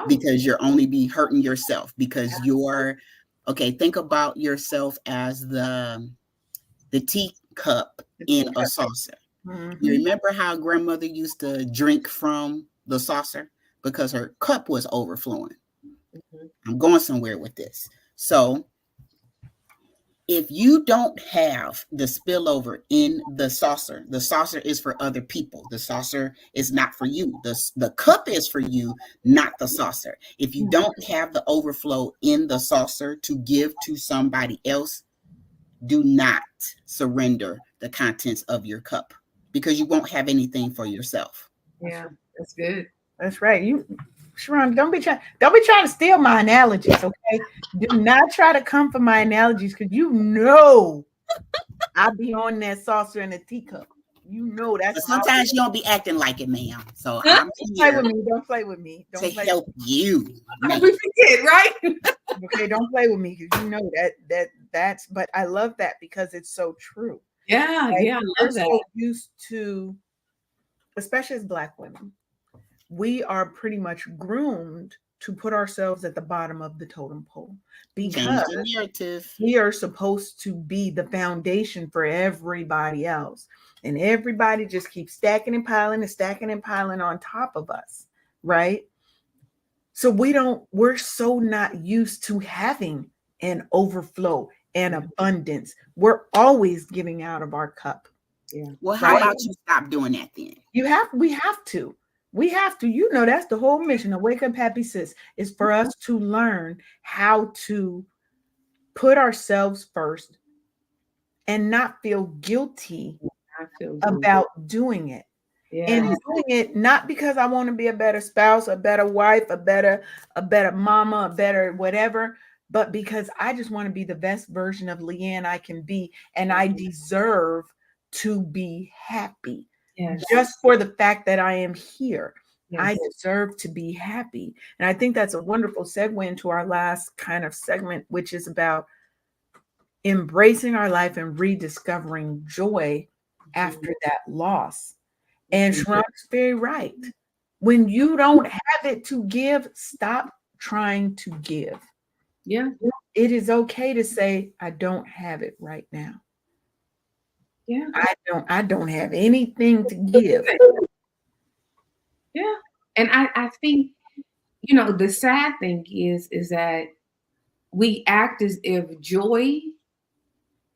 Because you're only be hurting yourself because you're okay. Think about yourself as the teacup in a saucer. You remember how grandmother used to drink from the saucer? Because her cup was overflowing. I'm going somewhere with this. So if you don't have the spillover in the saucer is for other people. The saucer is not for you. The cup is for you, not the saucer. If you don't have the overflow in the saucer to give to somebody else, do not surrender the contents of your cup because you won't have anything for yourself. Yeah, that's good. That's right. Sheronda, don't be trying to steal my analogies, okay? Do not try to come for my analogies because I'll be on that saucer and a teacup. That's. But sometimes you don't be acting like it, ma'am. So I'm here. Don't play with me. Don't play help you. We forget, right? Okay, don't play with me because that's. But I love that because it's so true. Yeah, right? Yeah, I love that. So used to, especially as Black women, we are pretty much groomed to put ourselves at the bottom of the totem pole because we are supposed to be the foundation for everybody else. and everybody just keeps stacking and piling on top of us, right? So we're so not used to having an overflow and abundance. We're always giving out of our cup. Yeah. Well, how Right. about you stop doing that then? We have to. We have to. You know, that's the whole mission of Wake Up Happy Sis, is for us to learn how to put ourselves first and not feel guilty I feel good. about doing it. And Yeah. doing it not because I want to be a better spouse, a better wife, a better mama, a better whatever, but because I just want to be the best version of LeAnne I can be, and I deserve to be happy. Yes. Just for the fact that I am here. I Yes. deserve to be happy. And I think that's a wonderful segue into our last kind of segment, which is about embracing our life and rediscovering joy after that loss. And Sheronda's very right. When you don't have it to give, stop trying to give. Yeah. It is okay to say, I don't have it right now. Yeah. I don't have anything to give. Yeah. And I think, you know, the sad thing is that we act as if joy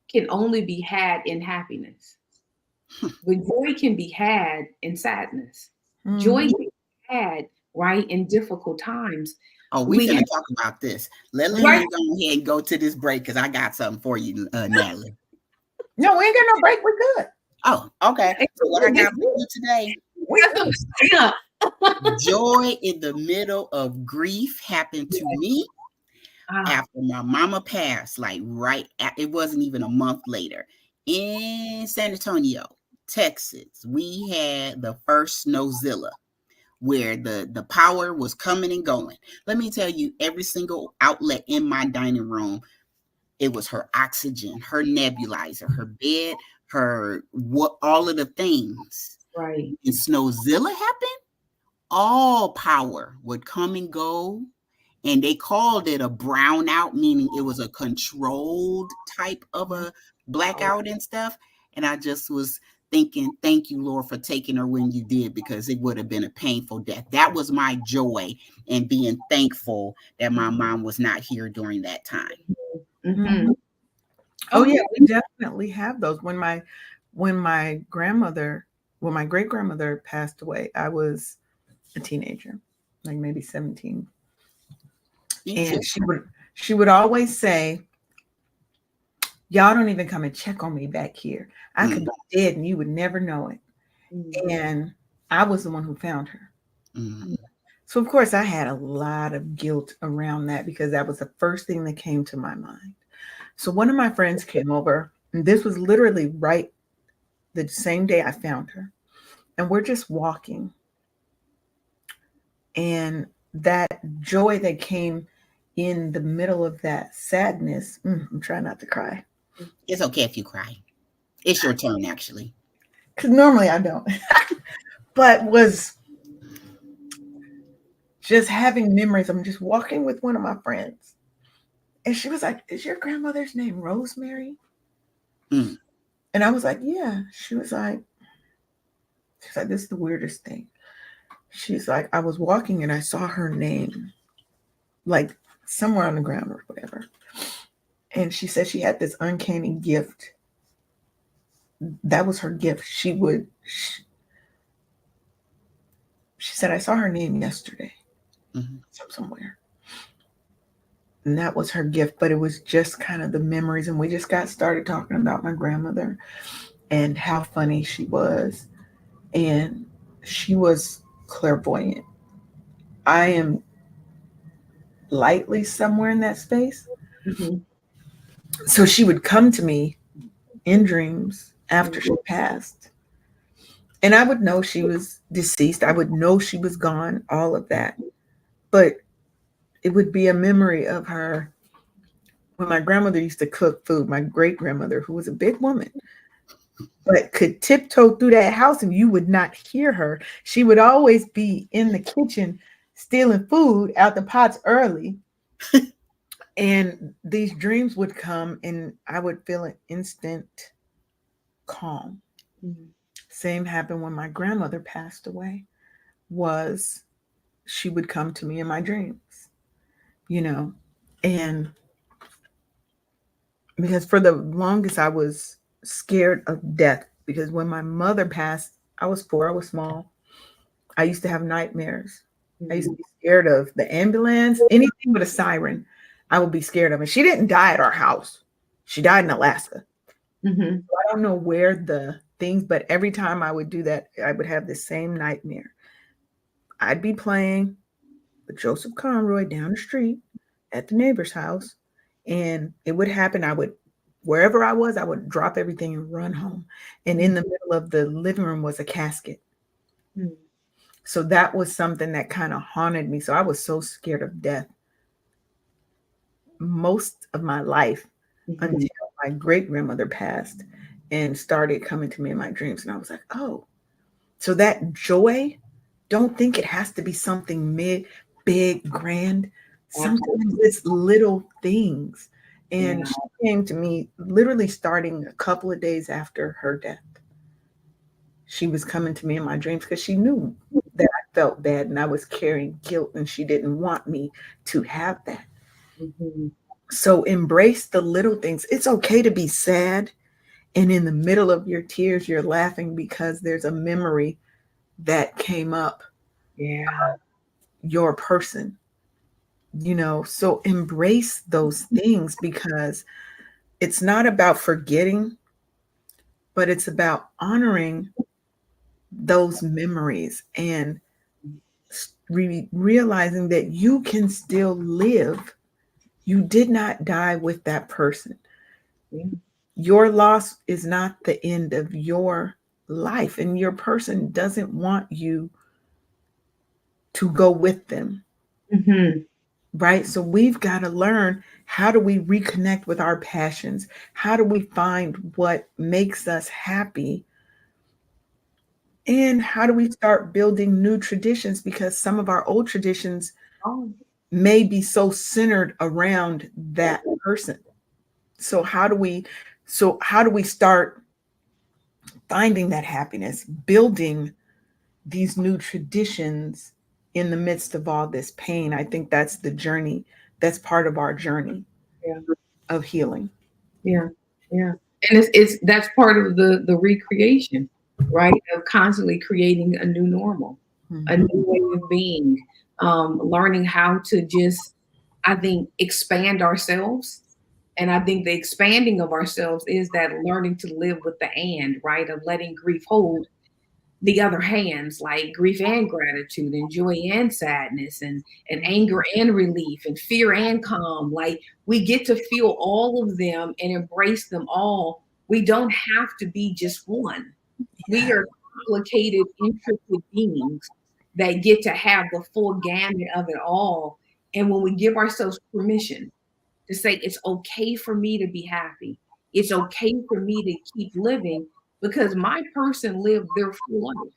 can only be had in happiness. But joy can be had in sadness. Joy Mhm. can be had, right, in difficult times. Oh, we finna talk about this. Let LeAnne go ahead and go to this break because I got something for you, Natalie. No, we ain't got no break. We're good. Oh, okay. So what I got for you today? Yeah. Joy in the middle of grief happened to me after my mama passed. Like it wasn't even a month later in San Antonio, Texas. We had the first snowzilla, where the power was coming and going. Let me tell you, every single outlet in my dining room, it was her oxygen, her nebulizer, her bed, all of the things. Right. And snowzilla happened, all power would come and go. And they called it a brownout, meaning it was a controlled type of a blackout and stuff. And I just was thinking, thank you, Lord, for taking her when you did, because it would have been a painful death. That was my joy, and being thankful that my mom was not here during that time. Mm-hmm. Oh yeah, we definitely have those. When my great grandmother passed away, I was a teenager, like maybe 17. And she would always say, y'all don't even come and check on me back here. I could be dead and you would never know it. And I was the one who found her. So of course I had a lot of guilt around that, because that was the first thing that came to my mind. So one of my friends came over, and this was literally right the same day I found her. And we're just walking. And that joy that came in the middle of that sadness, I'm trying not to cry. It's okay if you cry. It's your turn, actually. Because normally I don't. But was just having memories. I'm just walking with one of my friends. And she was like, is your grandmother's name Rosemary? And I was like, yeah. She's like, this is the weirdest thing. She's like, I was walking and I saw her name, like somewhere on the ground or whatever. And she said she had this uncanny gift. That was her gift. She said, I saw her name yesterday somewhere. And that was her gift. But it was just kind of the memories. And we just got started talking about my grandmother and how funny she was. And she was clairvoyant. I am lightly somewhere in that space. So she would come to me in dreams after she passed. And I would know she was deceased. I would know she was gone, all of that. But it would be a memory of her when my grandmother used to cook food, my great grandmother, who was a big woman, but could tiptoe through that house and you would not hear her. She would always be in the kitchen stealing food out the pots early. And these dreams would come and I would feel an instant calm. Same happened when my grandmother passed away. Was she would come to me in my dreams, you know, and because for the longest I was scared of death, because when my mother passed, I was 4, I was small. I used to have nightmares. I used to be scared of the ambulance, anything but a siren. I would be scared of it. She didn't die at our house. She died in Alaska. Mm-hmm. So I don't know where the things, but every time I would do that, I would have the same nightmare. I'd be playing with Joseph Conroy down the street at the neighbor's house, and it would happen. Wherever I was, I would drop everything and run home. And in the middle of the living room was a casket. Mm-hmm. So that was something that kind of haunted me. So I was so scared of death most of my life until my great grandmother passed and started coming to me in my dreams. And I was like, oh, so that joy, don't think it has to be something big, grand. Sometimes it's little things. And she came to me literally starting a couple of days after her death. She was coming to me in my dreams because she knew that I felt bad and I was carrying guilt, and she didn't want me to have that. Mm-hmm. So embrace the little things. It's okay to be sad, and in the middle of your tears, you're laughing because there's a memory that came up. Yeah. Your person, so embrace those things, because it's not about forgetting, but it's about honoring those memories and realizing that you can still live. You did not die with that person. Yeah. Your loss is not the end of your life, and your person doesn't want you to go with them. Mm-hmm. Right? So we've got to learn, how do we reconnect with our passions? How do we find what makes us happy? And how do we start building new traditions? Because some of our old traditions may be so centered around that person. So how do we start finding that happiness, building these new traditions in the midst of all this pain? I think that's the journey. That's part of our journey of healing. Yeah. Yeah. And that's part of the recreation, right? Of constantly creating a new normal, a new way of being, learning how to just, I think, expand ourselves. And I think the expanding of ourselves is that learning to live with the and, right? Of letting grief hold the other hands, like grief and gratitude, and joy and sadness, and anger and relief, and fear and calm. Like, we get to feel all of them and embrace them all. We don't have to be just one. We are complicated, intricate beings that get to have the full gamut of it all. And when we give ourselves permission to say, it's okay for me to be happy, it's okay for me to keep living, because my person lived their full life,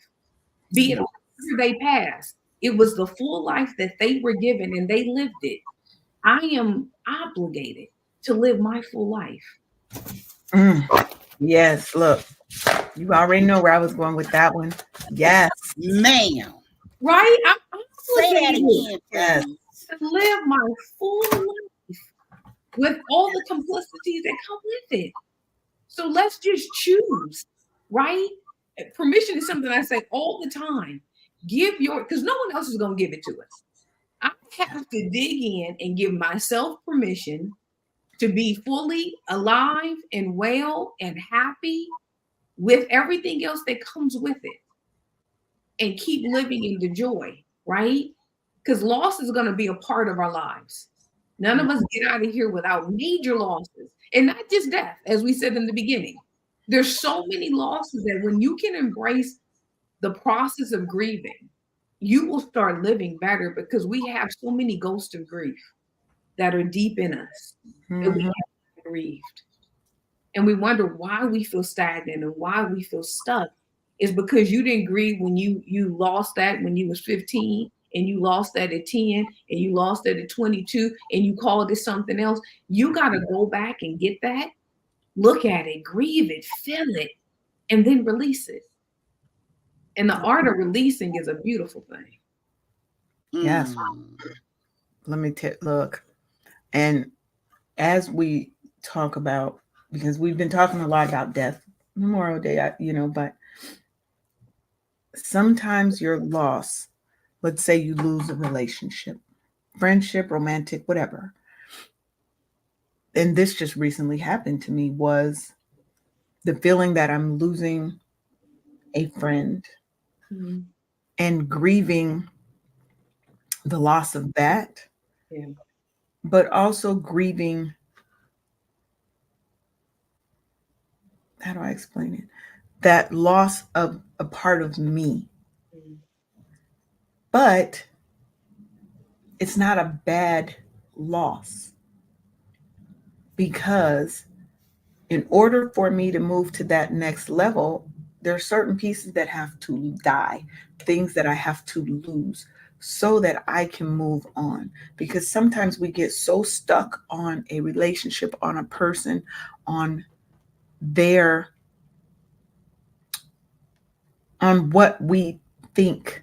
be it whenever they passed. It was the full life that they were given, and they lived it. I am obligated to live my full life. Yes, look, you already know where I was going with that one. Yes, ma'am. Right? I'm Say that again, yes. To live my full life with all the complexities that come with it. So let's just choose, right? Permission is something I say all the time. Because no one else is going to give it to us. I have to dig in and give myself permission to be fully alive and well and happy with everything else that comes with it, and keep living in the joy, right? Because loss is going to be a part of our lives. None of us get out of here without major losses, and not just death, as we said in the beginning. There's so many losses that when you can embrace the process of grieving, you will start living better, because we have so many ghosts of grief that are deep in us that we haven't grieved. And we wonder why we feel stagnant and why we feel stuck. Is because you didn't grieve when you lost that when you was 15, and you lost that at 10, and you lost that at 22, and you called it something else. You got to go back and get that, look at it, grieve it, feel it, and then release it. And the art of releasing is a beautiful thing. Yes. Let me look. And as we talk about, because we've been talking a lot about death, Memorial Day, but sometimes your loss, let's say you lose a relationship, friendship, romantic, whatever. And this just recently happened to me, was the feeling that I'm losing a friend and grieving the loss of that, but also grieving, how do I explain it? That loss of a part of me. But it's not a bad loss, because in order for me to move to that next level, there are certain pieces that have to die, things that I have to lose so that I can move on. Because sometimes we get so stuck on a relationship, on a person, on what we think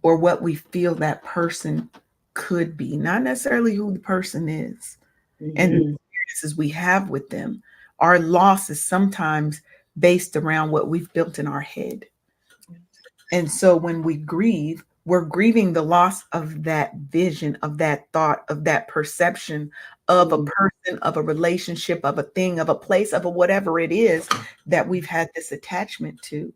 or what we feel that person could be, not necessarily who the person is. And the experiences we have with them. Our loss is sometimes based around what we've built in our head. And so when we grieve, we're grieving the loss of that vision, of that thought, of that perception of a person, of a relationship, of a thing, of a place, of a whatever it is that we've had this attachment to.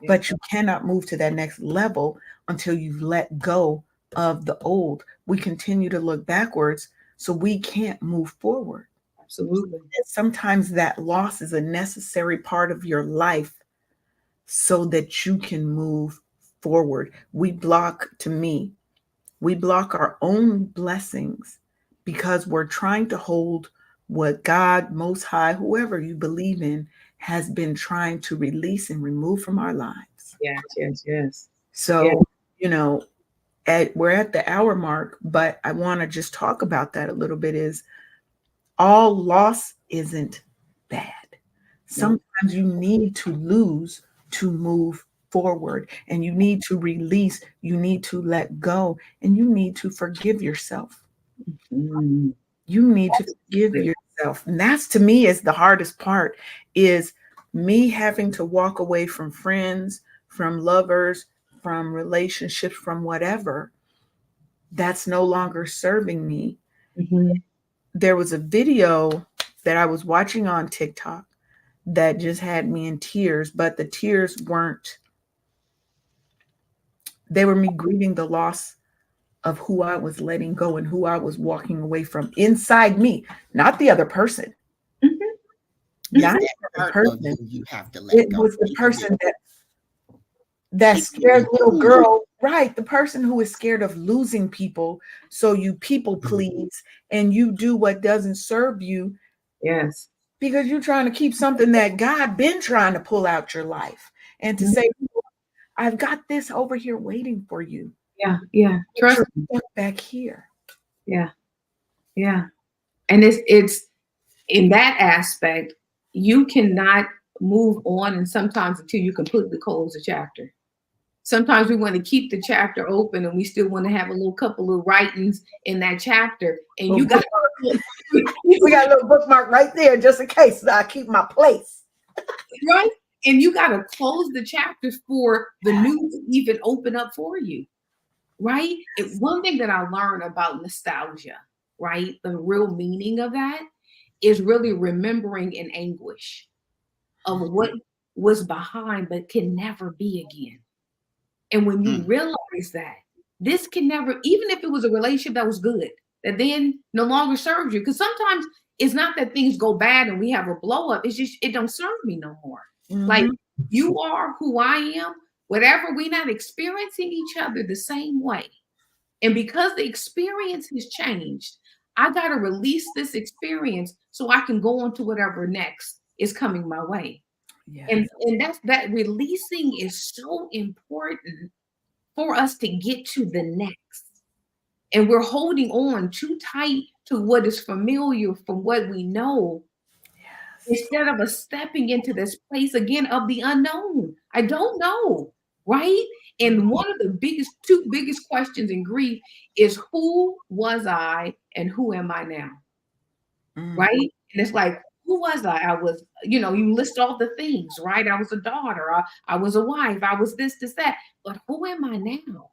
But you cannot move to that next level until you've let go of the old. We continue to look backwards, so we can't move forward. Absolutely. Sometimes that loss is a necessary part of your life so that you can move forward. We block our own blessings because we're trying to hold what God, Most High, whoever you believe in, has been trying to release and remove from our lives. Yes. So, we're at the hour mark, but I want to just talk about that a little bit. Is all loss isn't bad. Sometimes you need to lose to move forward, and you need to release, you need to let go, and you need to forgive yourself. You need to forgive yourself. And that's, to me, is the hardest part, is me having to walk away from friends, from lovers, from relationships, from whatever that's no longer serving me. There was a video that I was watching on TikTok that just had me in tears, but the tears they were me grieving the loss of who I was letting go and who I was walking away from inside me, not the other person. Not the other person. You have to let it go. was the person that scared little girl, right? The person who is scared of losing people. So you people please and you do what doesn't serve you. Yes. Because you're trying to keep something that God been trying to pull out your life, and to say, I've got this over here waiting for you. Yeah. Trust me. Back here. Yeah. And it's in that aspect, you cannot move on, and sometimes until you completely close the chapter. Sometimes we want to keep the chapter open, and we still want to have a little couple of writings in that chapter. And you got we got a little bookmark right there just in case, so I keep my place. Right? And you got to close the chapters for the new to even open up for you. Right? One thing that I learned about nostalgia, right? The real meaning of that is really remembering in anguish of what was behind but can never be again. And when you realize that this can never, even if it was a relationship that was good, that then no longer serves you, because sometimes it's not that things go bad and we have a blow up. It's just, it don't serve me no more. Like, you are who I am, whatever, we're not experiencing each other the same way. And because the experience has changed, I got to release this experience so I can go on to whatever next is coming my way. Yes. And that releasing is so important for us to get to the next. And we're holding on too tight to what is familiar from what we know, instead of us stepping into this place again of the unknown. I don't know. right? And one of the two biggest questions in grief is, who was I and who am I now? Right? And it's like, who was I? I was, you list all the things, right? I was a daughter, I was a wife, I was this, that. But who am I now?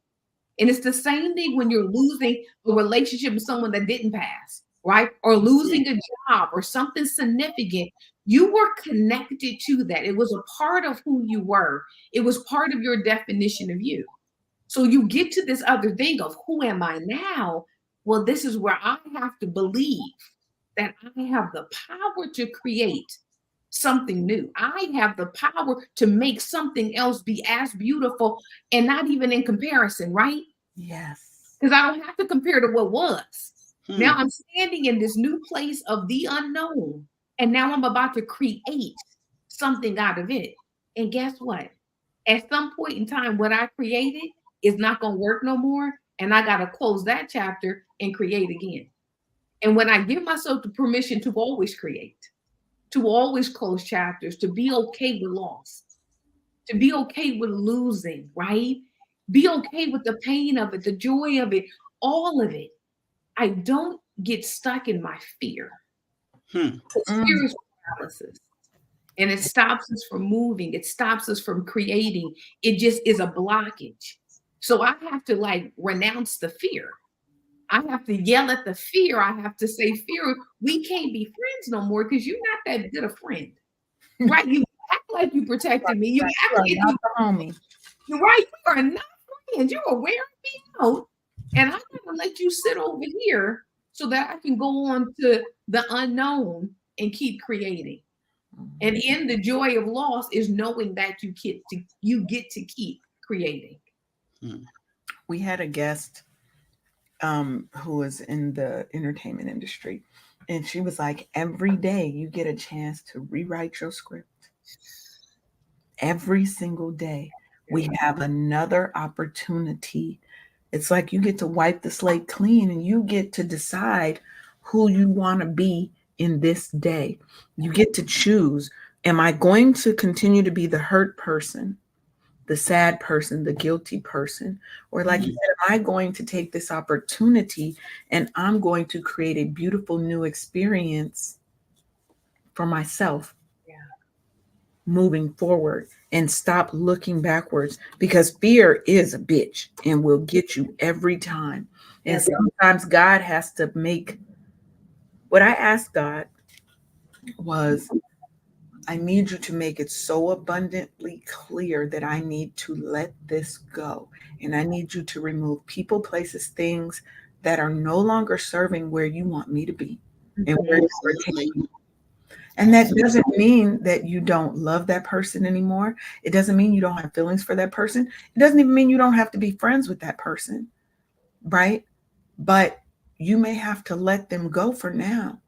And it's the same thing when you're losing a relationship with someone that didn't pass, right? Or losing a job or something significant. You were connected to that. It was a part of who you were. It was part of your definition of you. So you get to this other thing of, who am I now? Well, this is where I have to believe that I have the power to create something new. I have the power to make something else be as beautiful and not even in comparison, right? Yes. Because I don't have to compare to what was. Now I'm standing in this new place of the unknown. And now I'm about to create something out of it. And guess what? At some point in time, what I created is not going to work no more. And I got to close that chapter and create again. And when I give myself the permission to always create, to always close chapters, to be okay with loss, to be okay with losing, right? Be okay with the pain of it, the joy of it, all of it. I don't get stuck in my fear. Because fear is paralysis. And it stops us from moving. It stops us from creating. It just is a blockage. So I have to renounce the fear. I have to yell at the fear. I have to say, fear, we can't be friends no more because you're not that good a friend. Right? You act like you protected me. You act like you homie. You're right. You are not friends. You are wearing me out. And I'm going to let you sit over here so that I can go on to the unknown and keep creating. And in the joy of loss is knowing that you get to keep creating. We had a guest who was in the entertainment industry, and she was like, every day you get a chance to rewrite your script. Every single day we have another opportunity. It's like you get to wipe the slate clean and you get to decide who you want to be in this day. You get to choose, am I going to continue to be the hurt person, the sad person, the guilty person? Or like you said, am I going to take this opportunity and I'm going to create a beautiful new experience for myself moving forward and stop looking backwards? Because fear is a bitch and will get you every time. And sometimes God has to make, what I asked God was, I need you to make it so abundantly clear that I need to let this go. And I need you to remove people, places, things that are no longer serving where you want me to be and where you are taking me. And that doesn't mean that you don't love that person anymore. It doesn't mean you don't have feelings for that person. It doesn't even mean you don't have to be friends with that person, right? But you may have to let them go for now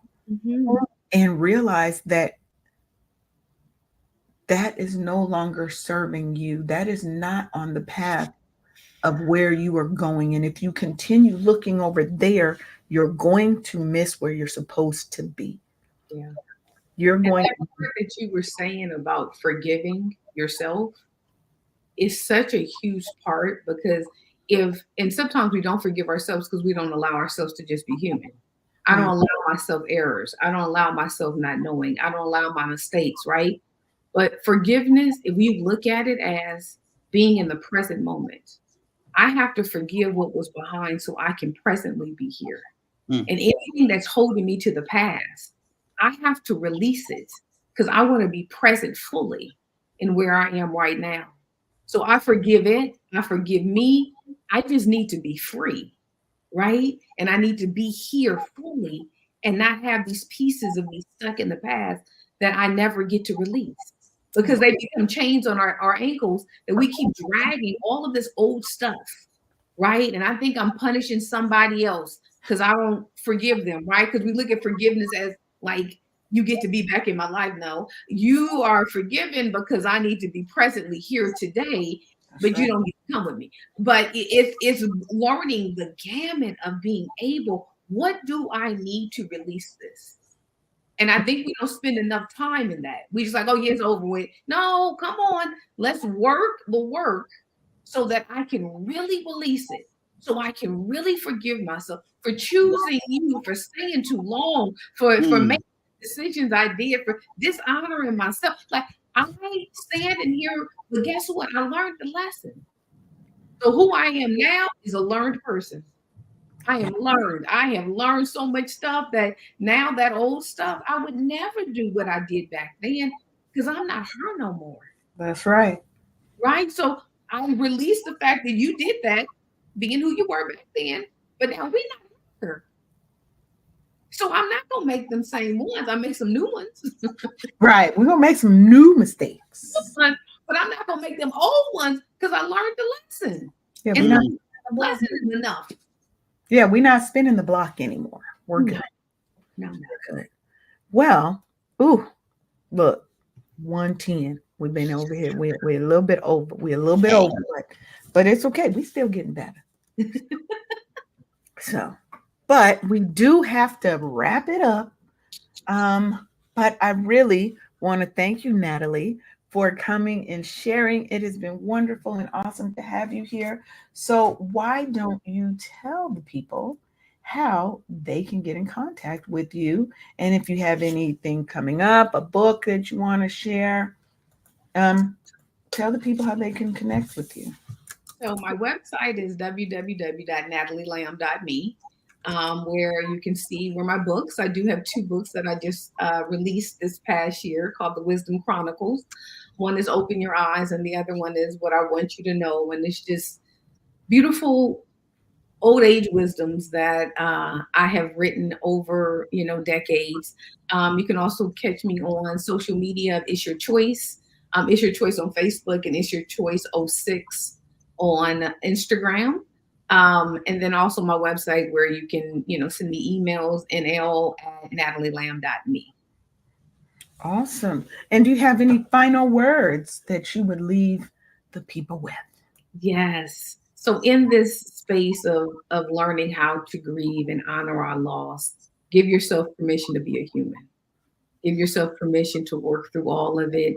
and realize that that is no longer serving you. That is not on the path of where you are going. And if you continue looking over there, you're going to miss where you're supposed to be. Yeah. You're going that part that you were saying about forgiving yourself is such a huge part, because and sometimes we don't forgive ourselves because we don't allow ourselves to just be human. I don't allow myself errors. I don't allow myself not knowing. I don't allow my mistakes, right? But forgiveness, if we look at it as being in the present moment, I have to forgive what was behind so I can presently be here. And anything that's holding me to the past, I have to release it because I want to be present fully in where I am right now. So I forgive it. I forgive me. I just need to be free, right? And I need to be here fully and not have these pieces of me stuck in the past that I never get to release, because they become chains on our ankles that we keep dragging all of this old stuff, right? And I think I'm punishing somebody else because I don't forgive them, right? Because we look at forgiveness as like, you get to be back in my life. No, you are forgiven because I need to be presently here today, but you don't need to come with me. But it's learning the gamut of being able, what do I need to release this? And I think we don't spend enough time in that. We just like, oh, yeah, it's over with. No, come on. Let's work the work so that I can really release it, so I can really forgive myself for choosing you, for staying too long, for Mm. making decisions I did, for dishonoring myself. Like I stand in here, but guess what? I learned the lesson. So who I am now is a learned person. I am learned. I have learned so much stuff that now that old stuff, I would never do what I did back then because I'm not her no more. That's right. Right? So I release the fact that you did that, being who you were back then, but now we're not her. So I'm not gonna make them same ones. I make some new ones. Right. We're gonna make some new mistakes. But I'm not gonna make them old ones because I learned the lesson. Yeah, And we're not. Mm. the lesson is enough. Yeah, we're not spinning the block anymore. We're No, good. no. We're good. Well, ooh, look, 110. We've been over here. We're a little bit over. We're a little bit over, but it's okay. We still getting better. So, but we do have to wrap it up. But I really want to thank you, Natalie, for coming and sharing. It has been wonderful and awesome to have you here. So, why don't you tell the people how they can get in contact with you? And if you have anything coming up, a book that you want to share, tell the people how they can connect with you. So my website is www.natalielamb.me, where you can see where my books. I do have two books that I just released this past year called the Wisdom Chronicles. One is Open Your Eyes, and the other one is What I Want You to Know. And it's just beautiful old age wisdoms that I have written over, decades. You can also catch me on social media. It's Your Choice. It's Your Choice on Facebook, and It's Your Choice '06 on Instagram. And then also my website where you can, send me emails, nl@natalielamb.me. Awesome. And do you have any final words that you would leave the people with? Yes. So in this space of learning how to grieve and honor our loss, give yourself permission to be a human. Give yourself permission to work through all of it,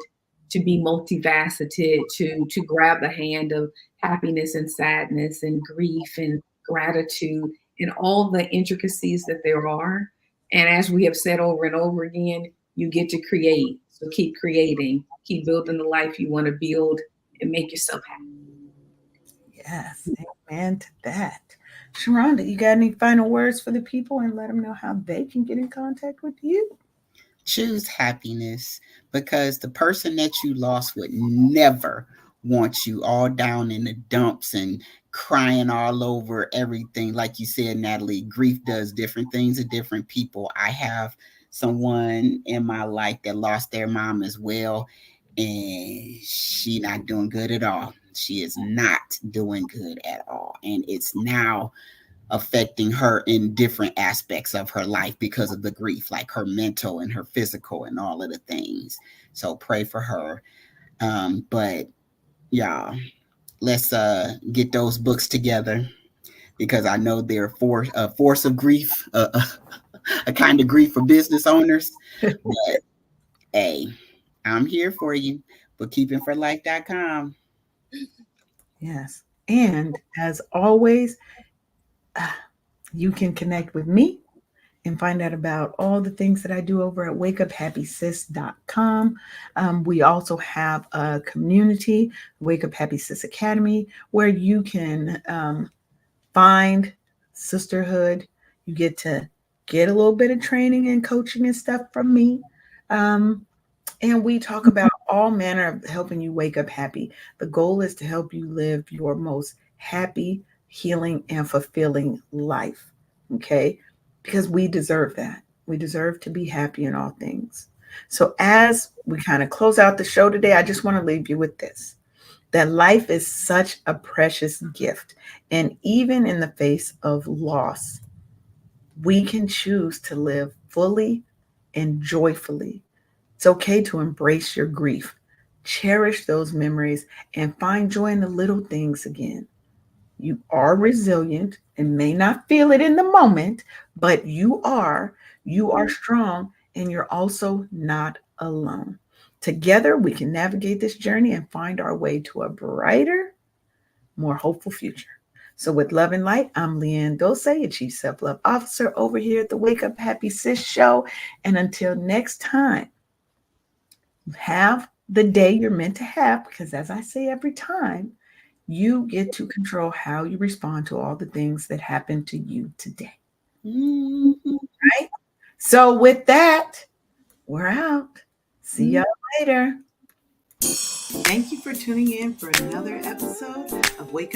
to be multifaceted, to grab the hand of happiness and sadness and grief and gratitude and all the intricacies that there are. And as we have said over and over again, you get to create. So keep creating, keep building the life you want to build, and make yourself happy. Yes, amen to that. Sheronda, you got any final words for the people and let them know how they can get in contact with you? Choose happiness, because the person that you lost would never want you all down in the dumps and crying all over everything. Like you said, Natalie, grief does different things to different people. I have someone in my life that lost their mom as well, and she not doing good at all. She is not doing good at all, and it's now affecting her in different aspects of her life because of the grief, like her mental and her physical and all of the things. So pray for her. But y'all, let's get those books together, because I know they're a force of grief, a kind of grief for business owners. But hey, I'm here for you. bookkeepingforlife.com. Yes. And as always, you can connect with me and find out about all the things that I do over at wakeuphappysis.com. We also have a community, Wake Up Happy Sis Academy, where you can find sisterhood. You get to get a little bit of training and coaching and stuff from me. And we talk about all manner of helping you wake up happy. The goal is to help you live your most happy, healing, and fulfilling life. Okay? Because we deserve that. We deserve to be happy in all things. So, as we kind of close out the show today, I just want to leave you with this, that life is such a precious gift. And even in the face of loss, we can choose to live fully and joyfully. It's okay to embrace your grief, cherish those memories, and find joy in the little things again. You are resilient and may not feel it in the moment, but you are. You are strong, and you're also not alone. Together, we can navigate this journey and find our way to a brighter, more hopeful future. So with love and light, I'm LeAnne Dolce, your Chief Self-Love Officer over here at the Wake Up Happy Sis show. And until next time, have the day you're meant to have, because as I say every time, you get to control how you respond to all the things that happen to you today. Mm-hmm. Right? So with that, we're out. See y'all later. Thank you for tuning in for another episode of Wake Up